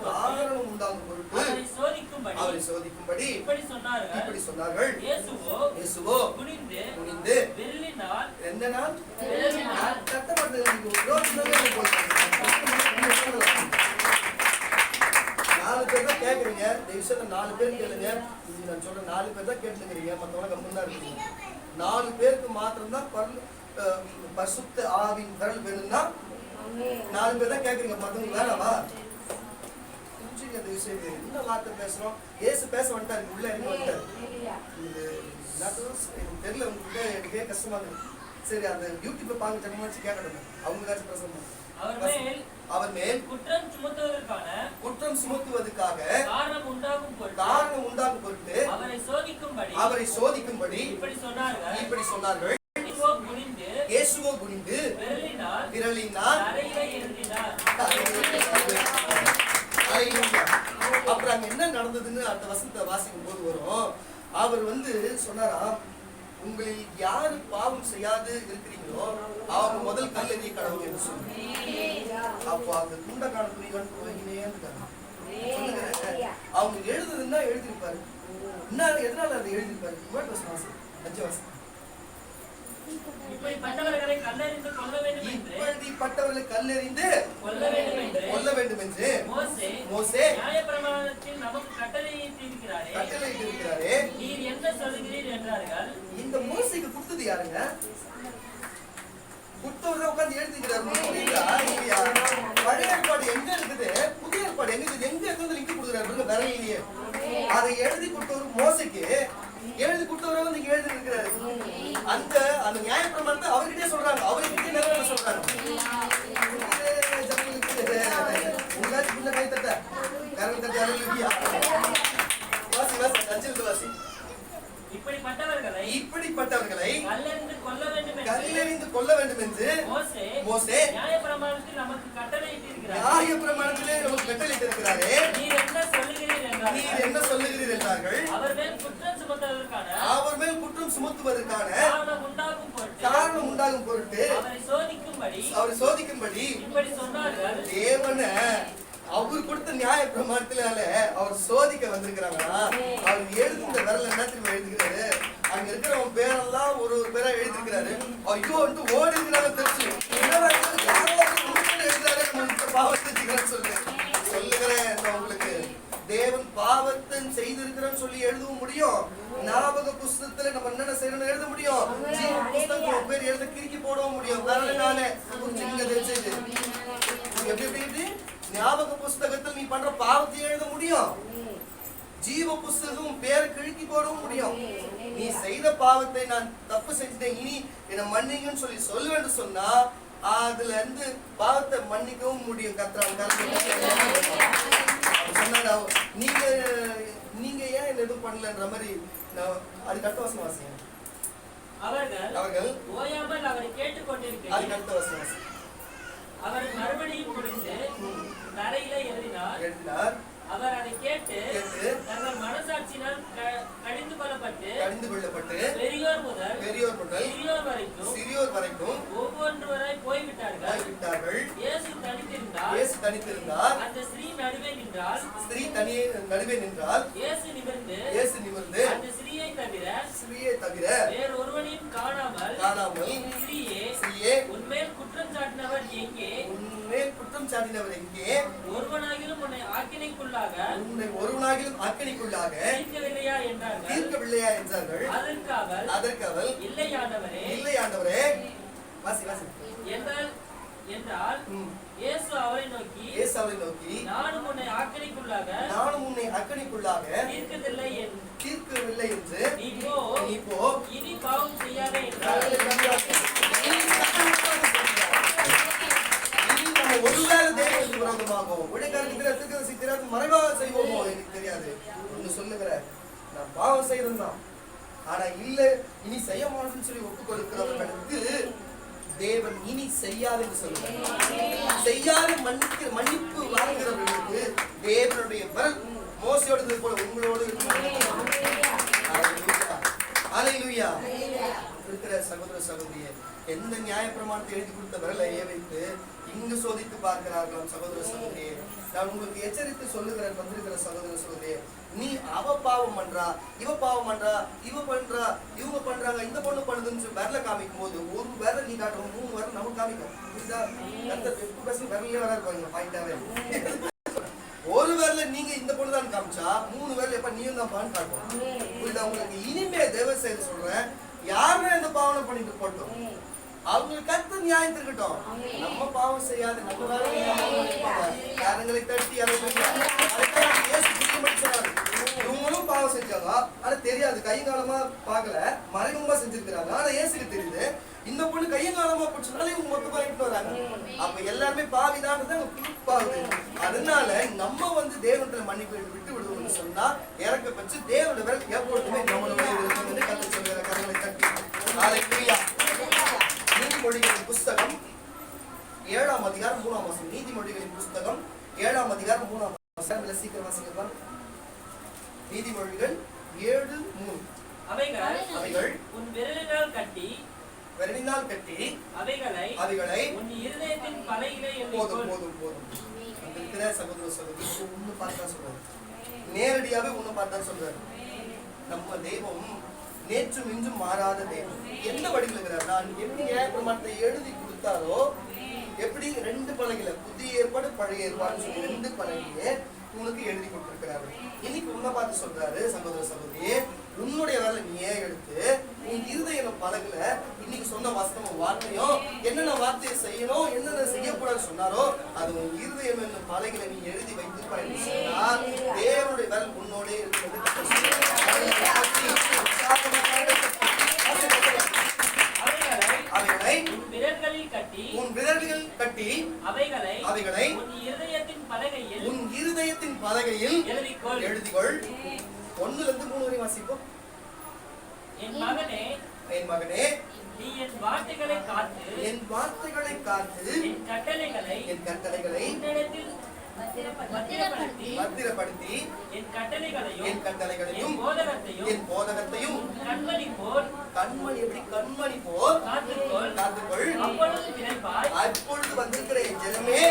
[SPEAKER 2] பொருட்டு அவரை சோதிக்கும்படி
[SPEAKER 1] இப்படி சொன்னார்கள். இயேசுவோ குனிந்து
[SPEAKER 2] விரலினால்
[SPEAKER 1] எந்த நாள் நாலு பேர் தான் கேட்குறீங்க. இந்த விஷயத்த 4 பேர் கேளுங்க. நான் சொல்றேன் 4 பேர் தான் கேட்டுக்கிறீங்க. மற்றவங்க கம்முன்னு தான் இருக்கீங்க. 4 பேருக்கு மாத்திரம்தான் பரிசுத்த ஆவின் விரல் வேணும்னா 4 பேர் தான் கேட்குறீங்க. மற்றவங்க வேணாவா? புரிஞ்சுங்க அந்த விஷயம். என்ன வார்த்தை பேசுறோம்? ஏசு பேச வந்துட்டாரு. உள்ள இறங்கி வந்துட்டாரு. எனக்கு தெரியல. உங்ககிட்ட எனக்கே கஷ்டமா இருக்கு. சரி, அந்த யூடியூப்ல பாங்க ஜனமாச்சு கேட்கணும். அவங்களுக்காச்சும் பிரசங்கம். அவர் மேல் குற்றம் சுமத்துவதற்காக
[SPEAKER 2] காரணம்
[SPEAKER 1] உண்டாகும் பொருட்டு அவரை சோதிக்கும்படி இப்படி சொன்னார்கள். இயேசுவோ குனிந்து விரலினால் அப்புறம் அங்க என்ன நடந்ததுன்னு அந்த வசனத்தை வாசிக்கும் போது வரும். அவர் வந்து சொன்னாராம், உங்களில் யாரு பாவம் செய்யாது இருக்கிறீங்களோ அவங்க முதல் கல்லெறிய கடவுள் என்று சொன்னார். அப்போ அந்த துண்டக்கான துணி கண்டு இருக்காங்க. அவங்க எழுதுதுன்னா எழுதிருப்பாரு. எதனால அதை எழுதிருப்பாரு? 5 வருஷம்
[SPEAKER 2] இப்படிப்பட்டவர்களை கல்லெறிந்து
[SPEAKER 1] கொல்ல வேண்டும் என்று மோசே
[SPEAKER 2] நியாயப்பிரமாணத்தில் நமக்கு கட்டளையிட்டிருக்கிறாரே, நீர் என்ன சொல்கிறீர் என்றார்கள்.
[SPEAKER 1] இந்த மோசேக்கு கொடுத்தது யாருங்க? கொடுத்தவர்தான் உட்கார்ந்து எழுதிக்கிறார். பழைய ஏற்பாடு எங்க இருக்குது? புதிய ஏற்பாடு எங்க இருக்குது? எங்க இருந்து லிங்க் கொடுக்குறாரு விரலிலேயே. அதை எழுதி கொடுத்தவர் மோசேக்கு, எழுதி கொடுத்தவரை வந்து எழுதி இருக்கிறாரு. அந்த நியாயப்பிரமாணத்தை அவர்கிட்டே சொல்றாங்க. அவர்கிட்டே நிறைவேற சொல்றாங்க. உங்களுக்காச்சும் கை தட்ட கரல் தட்ட வாசி.
[SPEAKER 2] இப்படிப்பட்டவர்களை
[SPEAKER 1] மோசே
[SPEAKER 2] நியாயப்பிரமாணத்தில் நமக்கு கட்டளையிட்டிருக்கிறார்.
[SPEAKER 1] நியாயப்பிரமாணத்திலே நமக்கு கட்டளையிட்டிருக்கிறாரே,
[SPEAKER 2] நீர் என்ன சொல்லுகிறீர் என்றார்கள்.
[SPEAKER 1] நீர் என்ன சொல்லுகிறீர் என்றார்கள்.
[SPEAKER 2] அவர் மேல் குற்றம் சுமத்துவதற்கான
[SPEAKER 1] அவர் மேல் குற்றம் சுமத்துவதற்கான
[SPEAKER 2] காரணம் உண்டாகும்
[SPEAKER 1] பொருட்டு
[SPEAKER 2] அவரை சோதிக்கும்படி
[SPEAKER 1] இப்படி
[SPEAKER 2] சொன்னார்கள்.
[SPEAKER 1] தேவன அவர் கொடுத்த நியாய பிரமாணத்தினால அவர் சோதிக்க வந்திருக்கிறாங்களா? அவர் எழுதுகிற விரல் என்ன திரும்ப எழுதுகிறாரு? அங்க இருக்கிறவங்க பேரெல்லாம் ஒரு பேரா எழுதிருக்கிறாரு. ஐயோ வந்து ஓடி இருக்கிறாங்க தெரிச்சு எழுதுறாரு. பாவத்தை சொல்லுகிறேன் உங்களுக்கு, தேவன் பாவத்தை செய்திருக்கிறோம் சொல்லி எழுதவும் முடியும். ஞாபக புஸ்தகத்துல நம்ம என்னென்ன செய்யணும் எழுத முடியும். ஜீவ புஸ்தகம் பேர் எழுத கிறுக்கி போடவும் முடியும். நானே புரிஞ்சுங்க தெரிஞ்சது. எப்படி ஞாபக புஸ்தகத்தில் நீ பண்ற பாவத்தை எழுத முடியும். ஜீவ புஸ்தகம் பேரை கிழக்கி போடவும் முடியும். நீ செய்த பாவத்தை நான் தப்பு செஞ்சுட்டேன், இனி என்னை மன்னிங்கன்னு சொல்லி சொல்லுவேன்னு சொன்னா அதுல இருந்து பாவத்தை மன்னிக்கவும் முடியும். சொன்னா நீங்க ஏன் என்ன எதுவும் பண்ணலன்ற மாதிரி அதுக்கு அடுத்த வசனம் வாசிங்க. அவர்கள்
[SPEAKER 2] ஓயாமல் அவரை கேட்டுக்கொண்டிருக்கிறார்.
[SPEAKER 1] அதுக்கு அடுத்த வசனம் வாசிங்க.
[SPEAKER 2] அவர் மறுபடியும் முடிந்து தரையில எழுதினார். அவர் அதை கேட்டு தங்கள் மனசாட்சியினால் கடிந்து கொள்ளப்பட்டு பெரியோர் முதல் சிறியோர் வரைக்கும் ஒவ்வொருவராய் போய்விட்டார்கள். இயேசு தனித்திருந்தார். அந்த ஸ்திரீ நடுவே நின்றால் இயேசு நிமிர்ந்து அந்த ஸ்திரீயை தவிர வேறு ஒருவனையும் காணாமல் ஸ்திரீயே உன்மேல் குற்றம் சாட்டினவர் எங்கே? ஒருவனாகிலும் உன்னை ஆக்கினைக்குள்ளாக தீர்க்கவில்லையா என்றார்கள். அதற்கு அவள் இல்லை ஆண்டவரே என்றால் இயேசு அவரை நோக்கி நானும் உன்னை ஆக்கினைக்குள்ளாக தீர்க்கவில்லை என்று நீ போ, இனி பாவம் செய்யாதே என்றார்.
[SPEAKER 1] ஒருவேளை தேவனுக்கு விரோதமாகும் ஊழியக்காரருக்கு மறைவாக செய்வோமோ எனக்கு தெரியாது. ஒண்ணு சொல்லுகிற, நான் பாவம் செய்யறதுதான், ஆனா இல்ல இனி செய்ய மாட்டேன்னு சொல்லி ஒப்புக் கொடுக்கிறவர்களுக்கு தேவன் இனி செய்யாது என்று சொல்லுவார். செய்யாது மன்னிப்பு வாங்குகிறவர்களுக்கு தேவனுடைய விரல் மோசையோடு போல உங்களோடு அல்லேலூயா. இருக்கிற சகோதர சகோதரியே, எந்த நியாய பிரமாணத்தை எழுதி கொடுத்த விரலை வைத்து இங்கு சோதித்து பார்க்கிறார்களாம். சகோதர சகோதரியே, நான் உங்களுக்கு எச்சரித்து சொல்லுகிறேன், வந்திருக்கிற சகோதர சகோதரியே, நீ அவ பாவம் பண்றா, இவ பாவம் பண்றா, இவ பண்றா, இவங்க பண்றாங்க, இந்த பொண்ணு பண்ணுதுன்னு விரல காமிக்கும் போது ஒரு விரல நீ காட்டுறோம், 3 விரல் நமக்கு காமிக்கும். புரியுதா? விரலே வர இருப்பாங்க பாயிண்டாவே. ஒரு விரல நீங்க இந்த பொண்ணு தான் காமிச்சா 3 விரல் எப்ப நீயும் தான் பான்னு காட்டும். புரியுதா? உங்களுக்கு இனிமே தேவ செய்து சொல்றேன், யாருமே இந்த பாவனை பண்ணிட்டு போட்டோம், அவங்களுக்கு கத்து நியாயம் இருக்கட்டும். நம்ம பாவம் செய்யாது, நம்ம யாருங்களை தட்டி இவங்களும் பாவம் செஞ்சாங்க, ஆனா தெரியாது, கைகாலமா பார்க்கல, மறைமுகமா செஞ்சிருக்கிறாங்க, ஆனா இயேசுக்கு தெரியுது. இந்த பொண்ணு கையங்காலமா போச்சுனால இவங்க மொத்தமா இட்டு வராங்க. அப்ப எல்லாருமே பாவிதான் பாவுது. அதனால நம்ம வந்து தேவனத்துல மன்னிப்பு விட்டு விடுவோம்னு சொன்னா இறக்க பச்சு தேவனுடைய வேலை எப்பொழுதுமே நம்மளுடைய கத்து சொல்கிற கரங்களை தட்டி. ஹல்லேலூயா. நீதிமொழிகளின் புஸ்தகம் 7ஆம் அதிகாரம் 3ஆம் வசனம். நீதிமொழிகளின் புஸ்தகம் 7ஆம் அதிகாரம் 3ஆம் வசனம். சீக்கிரம் வாசிக்கலாம். நீதிமொழிகள் 7:3. அவைகள் உன் விரலினால் கட்டி அவைகளை உன் இருதயத்தின் பலகையிலே எழுதிக்கொள். போதும். அந்த சகோதர சகோதரி ஒண்ணு பார்த்தா சொல்றாரு, நேரடியாவே ஒண்ணு பார்த்தா சொல்றாரு. நம்ம தெய்வம் நேற்றும் இன்றும் மாறாத தெய்வம். எந்த வடிவில் இருக்கிறார்? நான் எப்படி நியாயப்பிரமாணத்தை எழுதி கொடுத்தாரோ, எப்படி 2 பலகையில புதிய ஏற்பாடு பழைய ஏற்பாடு 2 பலகையிலே உனக்கு எழுதி கொடுத்திருக்கிறாரு. இன்னைக்கு உன்னை பார்த்து சொல்றாரு, சகோதர சகோதரியே, உன்னுடைய வேலை நீயே எடுத்து உன் இருதய பலகல இன்னைக்கு சொன்ன வசனமும் வார்த்தையும் என்னென்ன வார்த்தையை செய்யணும், என்னென்ன செய்யக்கூடாது சொன்னாரோ அது உன் இருதயம் என்னும் பலகையில நீ எழுதி வைத்திருப்பாய் என்று சொன்னால் தேவனுடைய வேலை உன்னோடே இருக்கிறது. உன் விரல்களில் கட்டி அவைகளை உன் இருதயத்தின் பலகையில் எழுதிக்கொள். 1 to 3 வரை வாசிப்போம்.
[SPEAKER 2] என் மகனே நீ என் வார்த்தைகளை காத்து
[SPEAKER 1] என் வார்த்தைகளை காத்து
[SPEAKER 2] என் கட்டளைகளை உன்னிடத்தில்
[SPEAKER 1] பத்திரப்படுத்தி
[SPEAKER 2] என் கட்டளைகளையும்
[SPEAKER 1] என் போதகத்தையும்
[SPEAKER 2] கண்மணி போல்
[SPEAKER 1] எப்படி கண்மணி போல்
[SPEAKER 2] காத்துக்கொள்.
[SPEAKER 1] அப்பொழுது
[SPEAKER 2] பிழைப்பாய்.
[SPEAKER 1] அப்பொழுது வந்திருக்கிற என் ஜனமே,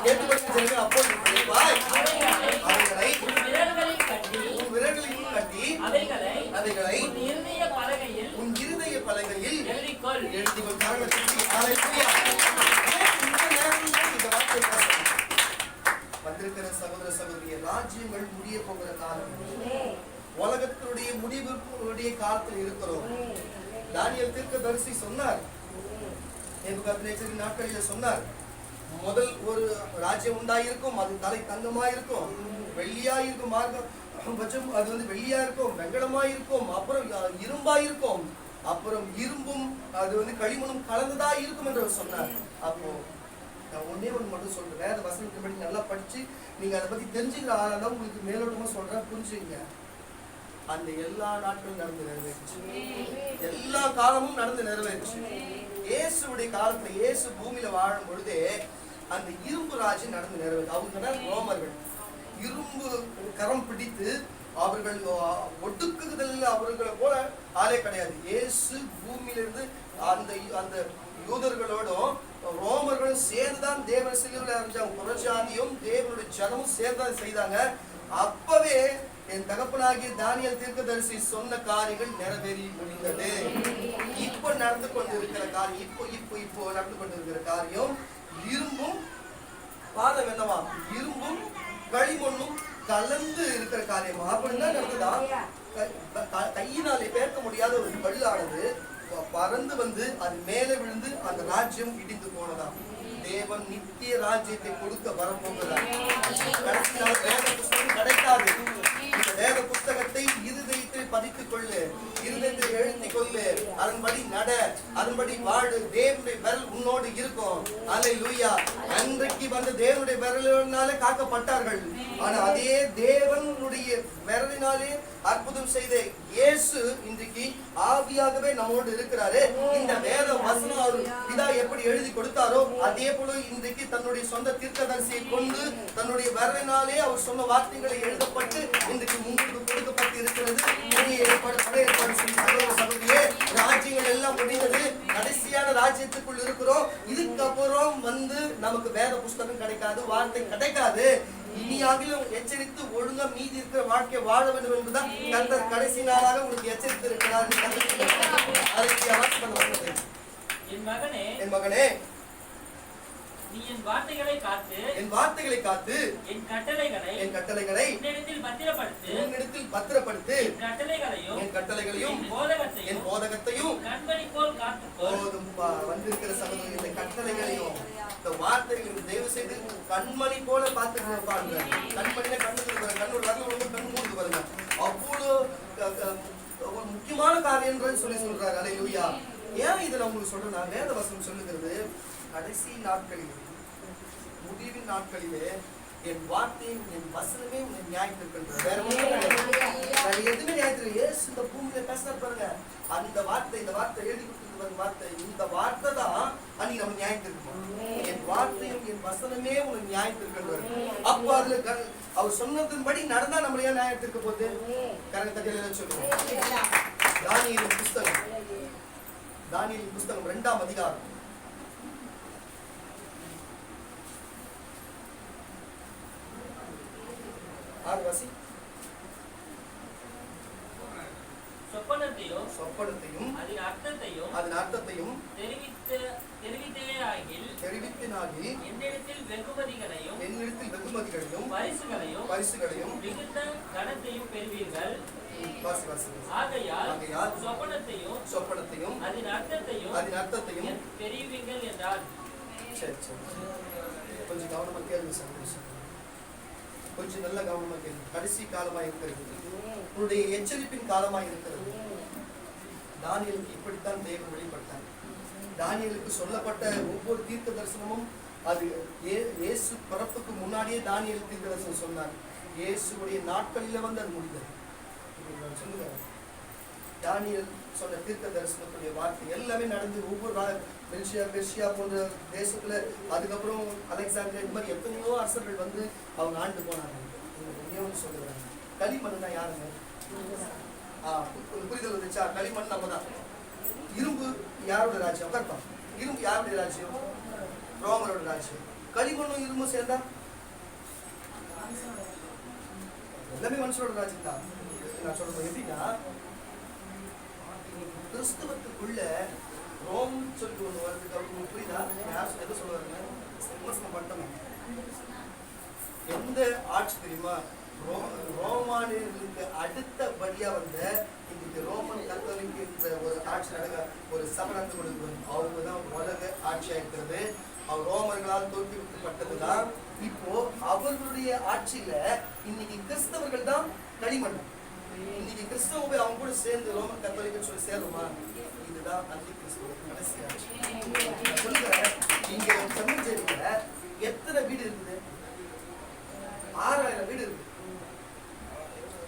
[SPEAKER 1] கேட்டுக்கொள்கிற ஜனமே, அப்பொழுது பிழைப்பாய். அவைகளை
[SPEAKER 2] உன் விரல்களில் கட்டி
[SPEAKER 1] அவைகளை
[SPEAKER 2] உன் இருதய பலகையில்
[SPEAKER 1] எழுதிக்கொள். ஹல்லேலூயா. இந்த வார்த்தை வந்திருக்கிற சகோதர சகோதரிய, ராஜ்யங்கள் முடிய போகிற காலம், உலகத்தினுடைய முடிவுடைய காலத்தில் இருக்கிறோம். தானியேல் தீர்க்கதரிசி சொன்னார், நேபுகாத்நேச்சரின் நாட்களில் சொன்னார், முதல் ஒரு ராஜ்யம் உண்டாயிருக்கும், அது தலை தங்கமாயிருக்கும், வெள்ளியாயிருக்கும், மார்க்கம் அது வெள்ளியா இருக்கும், வெங்கடமாயிருக்கும், அப்புறம் இரும்பாயிருக்கும், அப்புறம் இரும்பும் அது களிமண்ணும் கலந்ததா இருக்கும் என்று அவர் சொன்னார். அப்போ நான் ஒன்னே ஒன்று மட்டும் சொல்றேன், வேத வசனத்தை பற்றி நல்லா படிச்சு நீங்க அதை பத்தி தெரிஞ்சுக்கிற ஆளாதான் உங்களுக்கு மேலோட்டமா சொல்றேன், புரிஞ்சுங்க. அந்த எல்லா நாட்களும் நடந்து நிறைவேறுச்சு, எல்லா காலமும் நடந்து நிறைவேறுச்சு. இயேசுடைய காலத்துல இயேசு பூமியில வாழும் பொழுதே அந்த இரும்பு ராஜ்யம் நடந்து நிறைவேறு. அவங்க ரோமர்கள் இரும்பு கரம் பிடித்து அவர்கள் ஒடுக்குதல் அவர்களை போல ஆளே கிடையாது. இயேசு பூமியிலிருந்து அந்த அந்த யூதர்களோடும் ரோமர்களும் சேர்ந்துதான் தேவன் சிலுவையில் அறிஞ்சாங்க. புறஜாதியும் தேவனுடைய ஜனமும் சேர்ந்துதான் செய்தாங்க. அப்பவே என் தகப்பனாகிய தானியேல் தீர்க்கதரிசி சொன்ன காரியங்கள் நிறைவேறி முடிந்தது. இப்ப நடந்து கொண்டிருக்கிற காரியம், இப்போ நடந்து கொண்டிருக்கிற காரியம் இரும்பும் பாதம் என்னவா, இரும்பும் களிமண்ணும் கலந்து இருக்கிற காரியம். அப்படின்னா நடந்ததா, கையினாலே பேர்க்க முடியாத ஒரு கல்லானது பறந்து வந்து அது மேலே விழுந்து அந்த ராஜ்யம் இடிந்து போனதா. தேவன் நித்திய ராஜ்யத்தை கொடுக்க வரப்போகிறார். கடைசியால் வேத புஸ்தகம் கிடைக்காது. இந்த வேத புஸ்தகத்தை இருதயத்தில் பதித்துக் கொள்ளு, இருதயத்தில் எழுதிக் கொள்ளு, அதன்படி நட, அதன்படி வாழு. தேவனுடைய விரல் உன்னோடு இருக்கும். அல்லேலூயா. அன்றைக்கு வந்த தேவனுடைய விரலினாலே காக்கப்பட்டார்கள். ஆனா அதே தேவனுடைய விரலினாலே அற்புதம் செய்த இயேசு இன்றைக்கு ஆவியாகவே நம்மோடு இருக்கிறாரு. இந்த வேத வசனம் அவர் பிதா எப்படி எழுதி கொடுத்தாரோ அதே போல இன்றைக்கு தன்னுடைய சொந்த தீர்க்கதரிசியை கொண்டு தன்னுடைய விரலினாலே அவர் சொன்ன வார்த்தைகளை எழுதப்பட்டு இன்றைக்கு உங்களுக்கு கொடுக்கப்பட்டு இருக்கிறது. ராஜ்யங்கள் எல்லாம் முடிந்தது, கடைசியான ராஜ்யத்துக்குள் இருக்கிறோம். இதுக்கப்புறம் நமக்கு வேத புஸ்தகம் கிடைக்காது, வார்த்தை கிடைக்காது. இனியாகிலும் எச்சரித்து ஒழுங்கா மீதி இருக்கிற வாழ்க்கை வாழ வேண்டும் என்பதுதான் கர்த்தர் கடைசி நாளாக உங்களுக்கு எச்சரித்து இருக்கிறார். என் மகனே,
[SPEAKER 2] நீ என் வார்த்தைகளை காத்து என் கட்டளைகளை உன்னிடத்தில் பத்திரப்படுத்து. என் கட்டளைகளையும் என் போதகத்தையும் கண்மணி போல் காத்துக்கொள்.
[SPEAKER 1] வந்திருக்கிற சகோதரர்கள், இந்த கட்டளைகளையும் இந்த வார்த்தைகளையும் தயவு செய்து கண்மணி போல பார்த்து பாருங்க. கண்மணியில கண்ணு கண் மூடுது பாருங்க. அவ்வளவு ஒரு முக்கியமான காரியம் சொல்லி சொல்றாரு. அல்லேலூயா. ஏன் இதை நான் உங்களுக்கு சொல்றேன்னா, வேத வசனம் சொல்லுகிறது, கடைசி நாட்களிலே, முடிவின் நாட்களிலே என் வார்த்தையும் என் வசனமே உன்னை நியாயத்திருக்கின்றது. வேற எதுவுமே நியாயத்திற்கு. ஏசு இந்த பூமியில பேசுறாரு பாருங்க, அந்த வார்த்தை, இந்த வார்த்தை எழுதி கொடுத்துருக்க வார்த்தை, இந்த வார்த்தை தான் அன்னைக்கு நம்ம நியாயத்திருக்கோம். என் வார்த்தையும் என் வசனமே உன்னை நியாயத்திருக்கின்றது. அப்போ அதுல அவர் சொன்னதன்படி நடந்தா நம்மள ஏன் நியாயத்திருக்க போகுது? கரெக்டா சொல்லுவோம். தானியேலின் புஸ்தகம் 2ஆம் அதிகாரம் 6 வாசி. சொப்பனத்தையும்
[SPEAKER 2] அதன் அர்த்தத்தையும்
[SPEAKER 1] தெரிவித்தேனாகில்
[SPEAKER 2] என்னிடத்தில் வெகுமதிகளையும்
[SPEAKER 1] பரிசுகளையும்
[SPEAKER 2] மிகுந்த கனத்தையும் பெறுவீர்கள்.
[SPEAKER 1] ஆகையால்
[SPEAKER 2] சொப்பனத்தையும் அதன் அர்த்தத்தையும் தெரிவிங்கள் என்றார்.
[SPEAKER 1] சரி, கொஞ்சம் கவனமா கேளுங்க சந்தோஷம், கொஞ்சம் நல்ல கவனமா கேளுங்க. கடைசி காலமா இருக்கிறது, உன்னுடைய எச்சரிப்பின் காலமா இருக்கிறது. தானியேலுக்கு இப்படித்தான் தேவன் வெளிப்பட்டார். தானியேலுக்கு சொல்லப்பட்ட ஒவ்வொரு தீர்க்க தரிசனமும் அது இயேசு பிறப்புக்கு முன்னாடியே தானியேல் தீர்க்க தரிசனம் சொன்னார். இயேசுடைய நாட்களில அது முடிந்தது. சொல்லுங்க, தானியேல் சொன்ன தீர்க்க தரிசனத்துடைய வார்த்தை எல்லாமே நடந்து ஒவ்வொரு பெர்ஷியா போன்ற தேசத்துல, அதுக்கப்புறம் அலெக்சாண்டர், இந்த மாதிரி எத்தனையோ அரசர்கள் வந்து அவங்க ஆண்டு போனாங்க. ஒன்று சொல்லுறாங்க, களிமண் தான் யாருங்க? புரிதல் வந்துச்சா? களிமண் நம்ம தான். இரும்பு யாரோட ராஜ்யம்? கரெக்டாக. இரும்பு யாருடைய ராஜ்யம்? ரோமரோட ராஜ்யம். களிமண்ணும் இரும்பும் சேர்ந்தா எல்லாமே மனுஷனோட ராஜ்யம் தான். நான் சொல்றது எப்படின்னா, கிறிஸ்துவத்துக்குள்ள ரோம் சொல்லி ஒண்ணு வருது. அவருக்கு புரியுதா? யார் எதை சொல்லுவாருங்க? விமர்சனம் பண்ணணும். எந்த ஆட்சி தெரியுமா? ரோமானியர்களுக்கு அடுத்தபடியா வந்த இன்னைக்கு ரோமன் கத்தோலிக்க இந்த ஒரு ஆட்சி நடக்க ஒரு சபை நடந்து கொடுக்கணும். அவங்க தான் உலக ஆட்சியா இருக்கிறது. அவர் ரோமர்களால் தோற்கடிக்கப்பட்டதுதான். இப்போ அவர்களுடைய ஆட்சியில இன்னைக்கு கிறிஸ்தவர்கள் தான் களிமண். இன்னைக்கு கிறிஸ்தவ போய் அவங்க கூட சேர்ந்து ரோமன் கத்தோலிக்க சொல்லி சேருமா? இதுதான் அந்தி கிறிஸ்துவ கடைசி ஆட்சி. சொல்லுங்க, இங்க செம்மஞ்சேரியில எத்தனை வீடு இருக்குது? 6000 வீடு இருக்கு.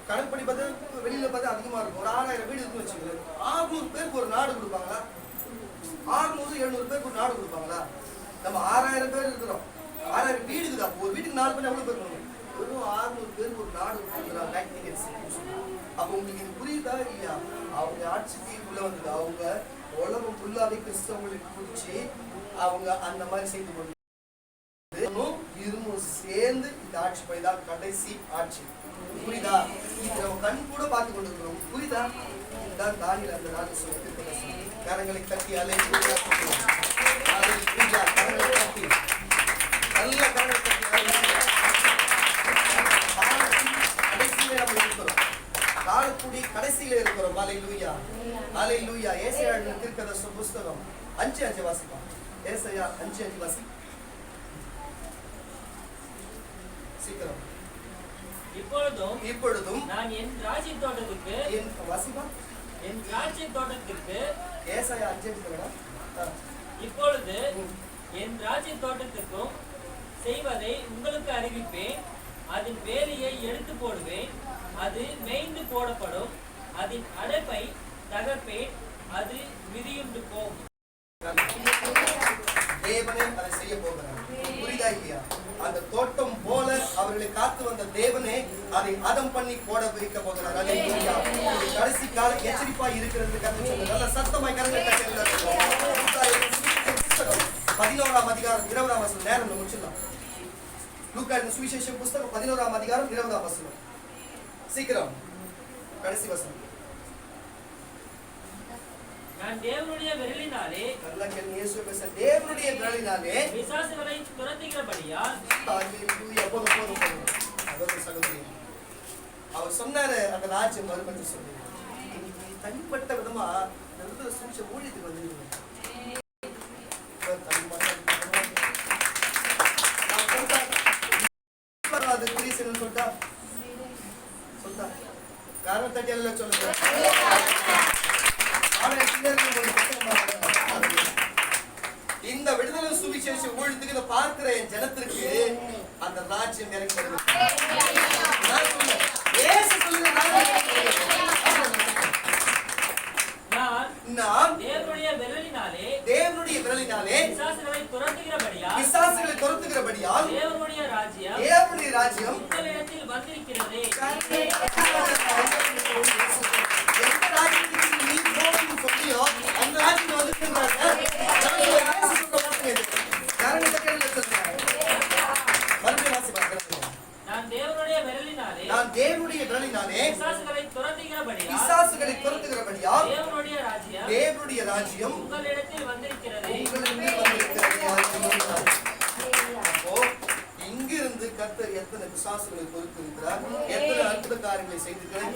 [SPEAKER 1] கணக்குப்படி பார்த்தா வெளியில பார்த்தா அதிகமா இருக்கும். ஒரு 6000 வீடு இருக்குன்னு வச்சுக்கோங்க. 600 பேருக்கு ஒரு நாடு கொடுப்பாங்களா? 600-700 பேருக்கு ஒரு நாடு கொடுப்பாங்களா? நம்ம 6000 பேர் இருக்கிறோம். 6000 வீடு இருக்குதா? ஒரு வீட்டுக்கு 4 பேர் எவ்வளவு பேர் பண்ணுவோம்? வெறும் 600 பேருக்கு ஒரு நாடு கொடுக்குறாங்க. அப்போ உங்களுக்கு இது புரியுதா இல்லையா? அவங்க ஆட்சிக்கு உள்ள வந்தது. அவங்க உலகம் ஃபுல்லாவே கிறிஸ்தவங்களுக்கு பிடிச்சி அவங்க அந்த மாதிரி செய்து கொண்டு இருமும் சேர்ந்து இந்த ஆட்சி பைதான் கடைசி ஆட்சி. புரியுதா? இது நம்ம கண் கூட பார்த்து கொண்டு இருக்கிறோம். புரியுதா? இதுதான் தானியேல் அந்த நாள் சொல்லிட்டு கரங்களை தட்டி அலையா கரங்களை தட்டி நல்ல கரங்களை தட்டி கடைசியில நம்ம இருக்கிறோம். காலக்கூடிய கடைசியில இருக்கிறோம். அல்லேலூயா, அல்லேலூயா. ஏசாயா தீர்க்கதரிசன புஸ்தகம் 5:5 வாசிப்போம். ஏசாயா 5:5 வாசி. சீக்கிரம். இப்பொழுதும்
[SPEAKER 2] நான் என் திராட்சை தோட்டத்துக்கு
[SPEAKER 1] ஏசாயா 5:5
[SPEAKER 2] இப்பொழுது என் திராட்சை தோட்டத்துக்கும் செய்வதை உங்களுக்கு அறிவிப்பேன். அதன் வேலியை எடுத்து போடுவேன், அது மேய்ந்து போடப்படும். அதன் அடைப்பை தகர்ப்பேன், அது மிதியுண்டு போகும்.
[SPEAKER 1] தேவனே அதை செய்ய போகிறார். புரியுதா இல்லையா? அந்த தோட்டம் போல அவர்களை காத்து வந்த தேவனே அதை அதம் பண்ணி போட வைக்க போகிறார். அல்லேலூயா. கடைசி கால எச்சரிப்பா இருக்கிறது. கர்த்தர் சொல்றார். நல்ல சத்தமாய் கரங்களை தட்டி புஸ்தகம் 11ஆம் அதிகாரம் 20ஆம் வசனம். நேரம் முடிச்சிடலாம். லூக்கா சுவிசேஷம் புஸ்தகம் 11ஆம் அதிகாரம் 20ஆம் வசனம். சீக்கிரம். கடைசி வசனம்.
[SPEAKER 2] நான் தேவனுடைய விரலினாலே
[SPEAKER 1] தேவனுடைய விரலினாலே
[SPEAKER 2] பிசாசுகளை துரத்துகிறபடியால்.
[SPEAKER 1] அவர் சொன்னாரு அந்த ராஜ்யம் வரும் என்று சொல்லி. தனிப்பட்ட விதமா சூழ்ச்சி ஊழியத்துக்கு வந்து சொல்லிட்டா சொல்லிட்டா காரணம் தட்டியல்ல சொல்லுங்க. இந்த விடுதலை சுவிசேஷ ஊழியத்துக்கு இதை பார்க்கிற என் ஜனத்திற்கு அந்த ராஜ்யம் இறங்கி நான் தேவனுடைய விரலினாலே பிசாசுகளை துரத்துகிறபடியால் தேவனுடைய ராஜ்யம் உங்களிடத்தில் வந்திருக்கிறதே. எந்த ராஜ்யத்துக்கு நீ போகணும்னு சொல்லியோ அந்த ராஜ்யம் வந்து நான் தேவனுடைய விரலினாலே பிசாசுகளை துரத்துகிறபடியால் தேவனுடைய ராஜ்யம் உங்களிடத்தில் வந்திருக்கிறது. அப்போ இங்கிருந்து கர்த்தர் எத்தனை பிசாசுகளை பொறுத்திருக்கிறார், எத்தனை அற்புத காரியங்களை செய்திருக்கிறார்.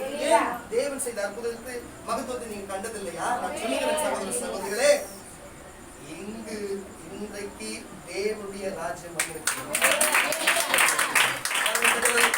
[SPEAKER 1] தேவன் செய்த அற்புதத்தை மகத்துவத்தை நீங்க கண்டதில்லையா? நான் சொல்லுகிறேன் சகோதர சகோதரிகளே, இங்கு இன்றைக்கு தேவனுடைய ராஜ்யம் வந்திருக்கிறது.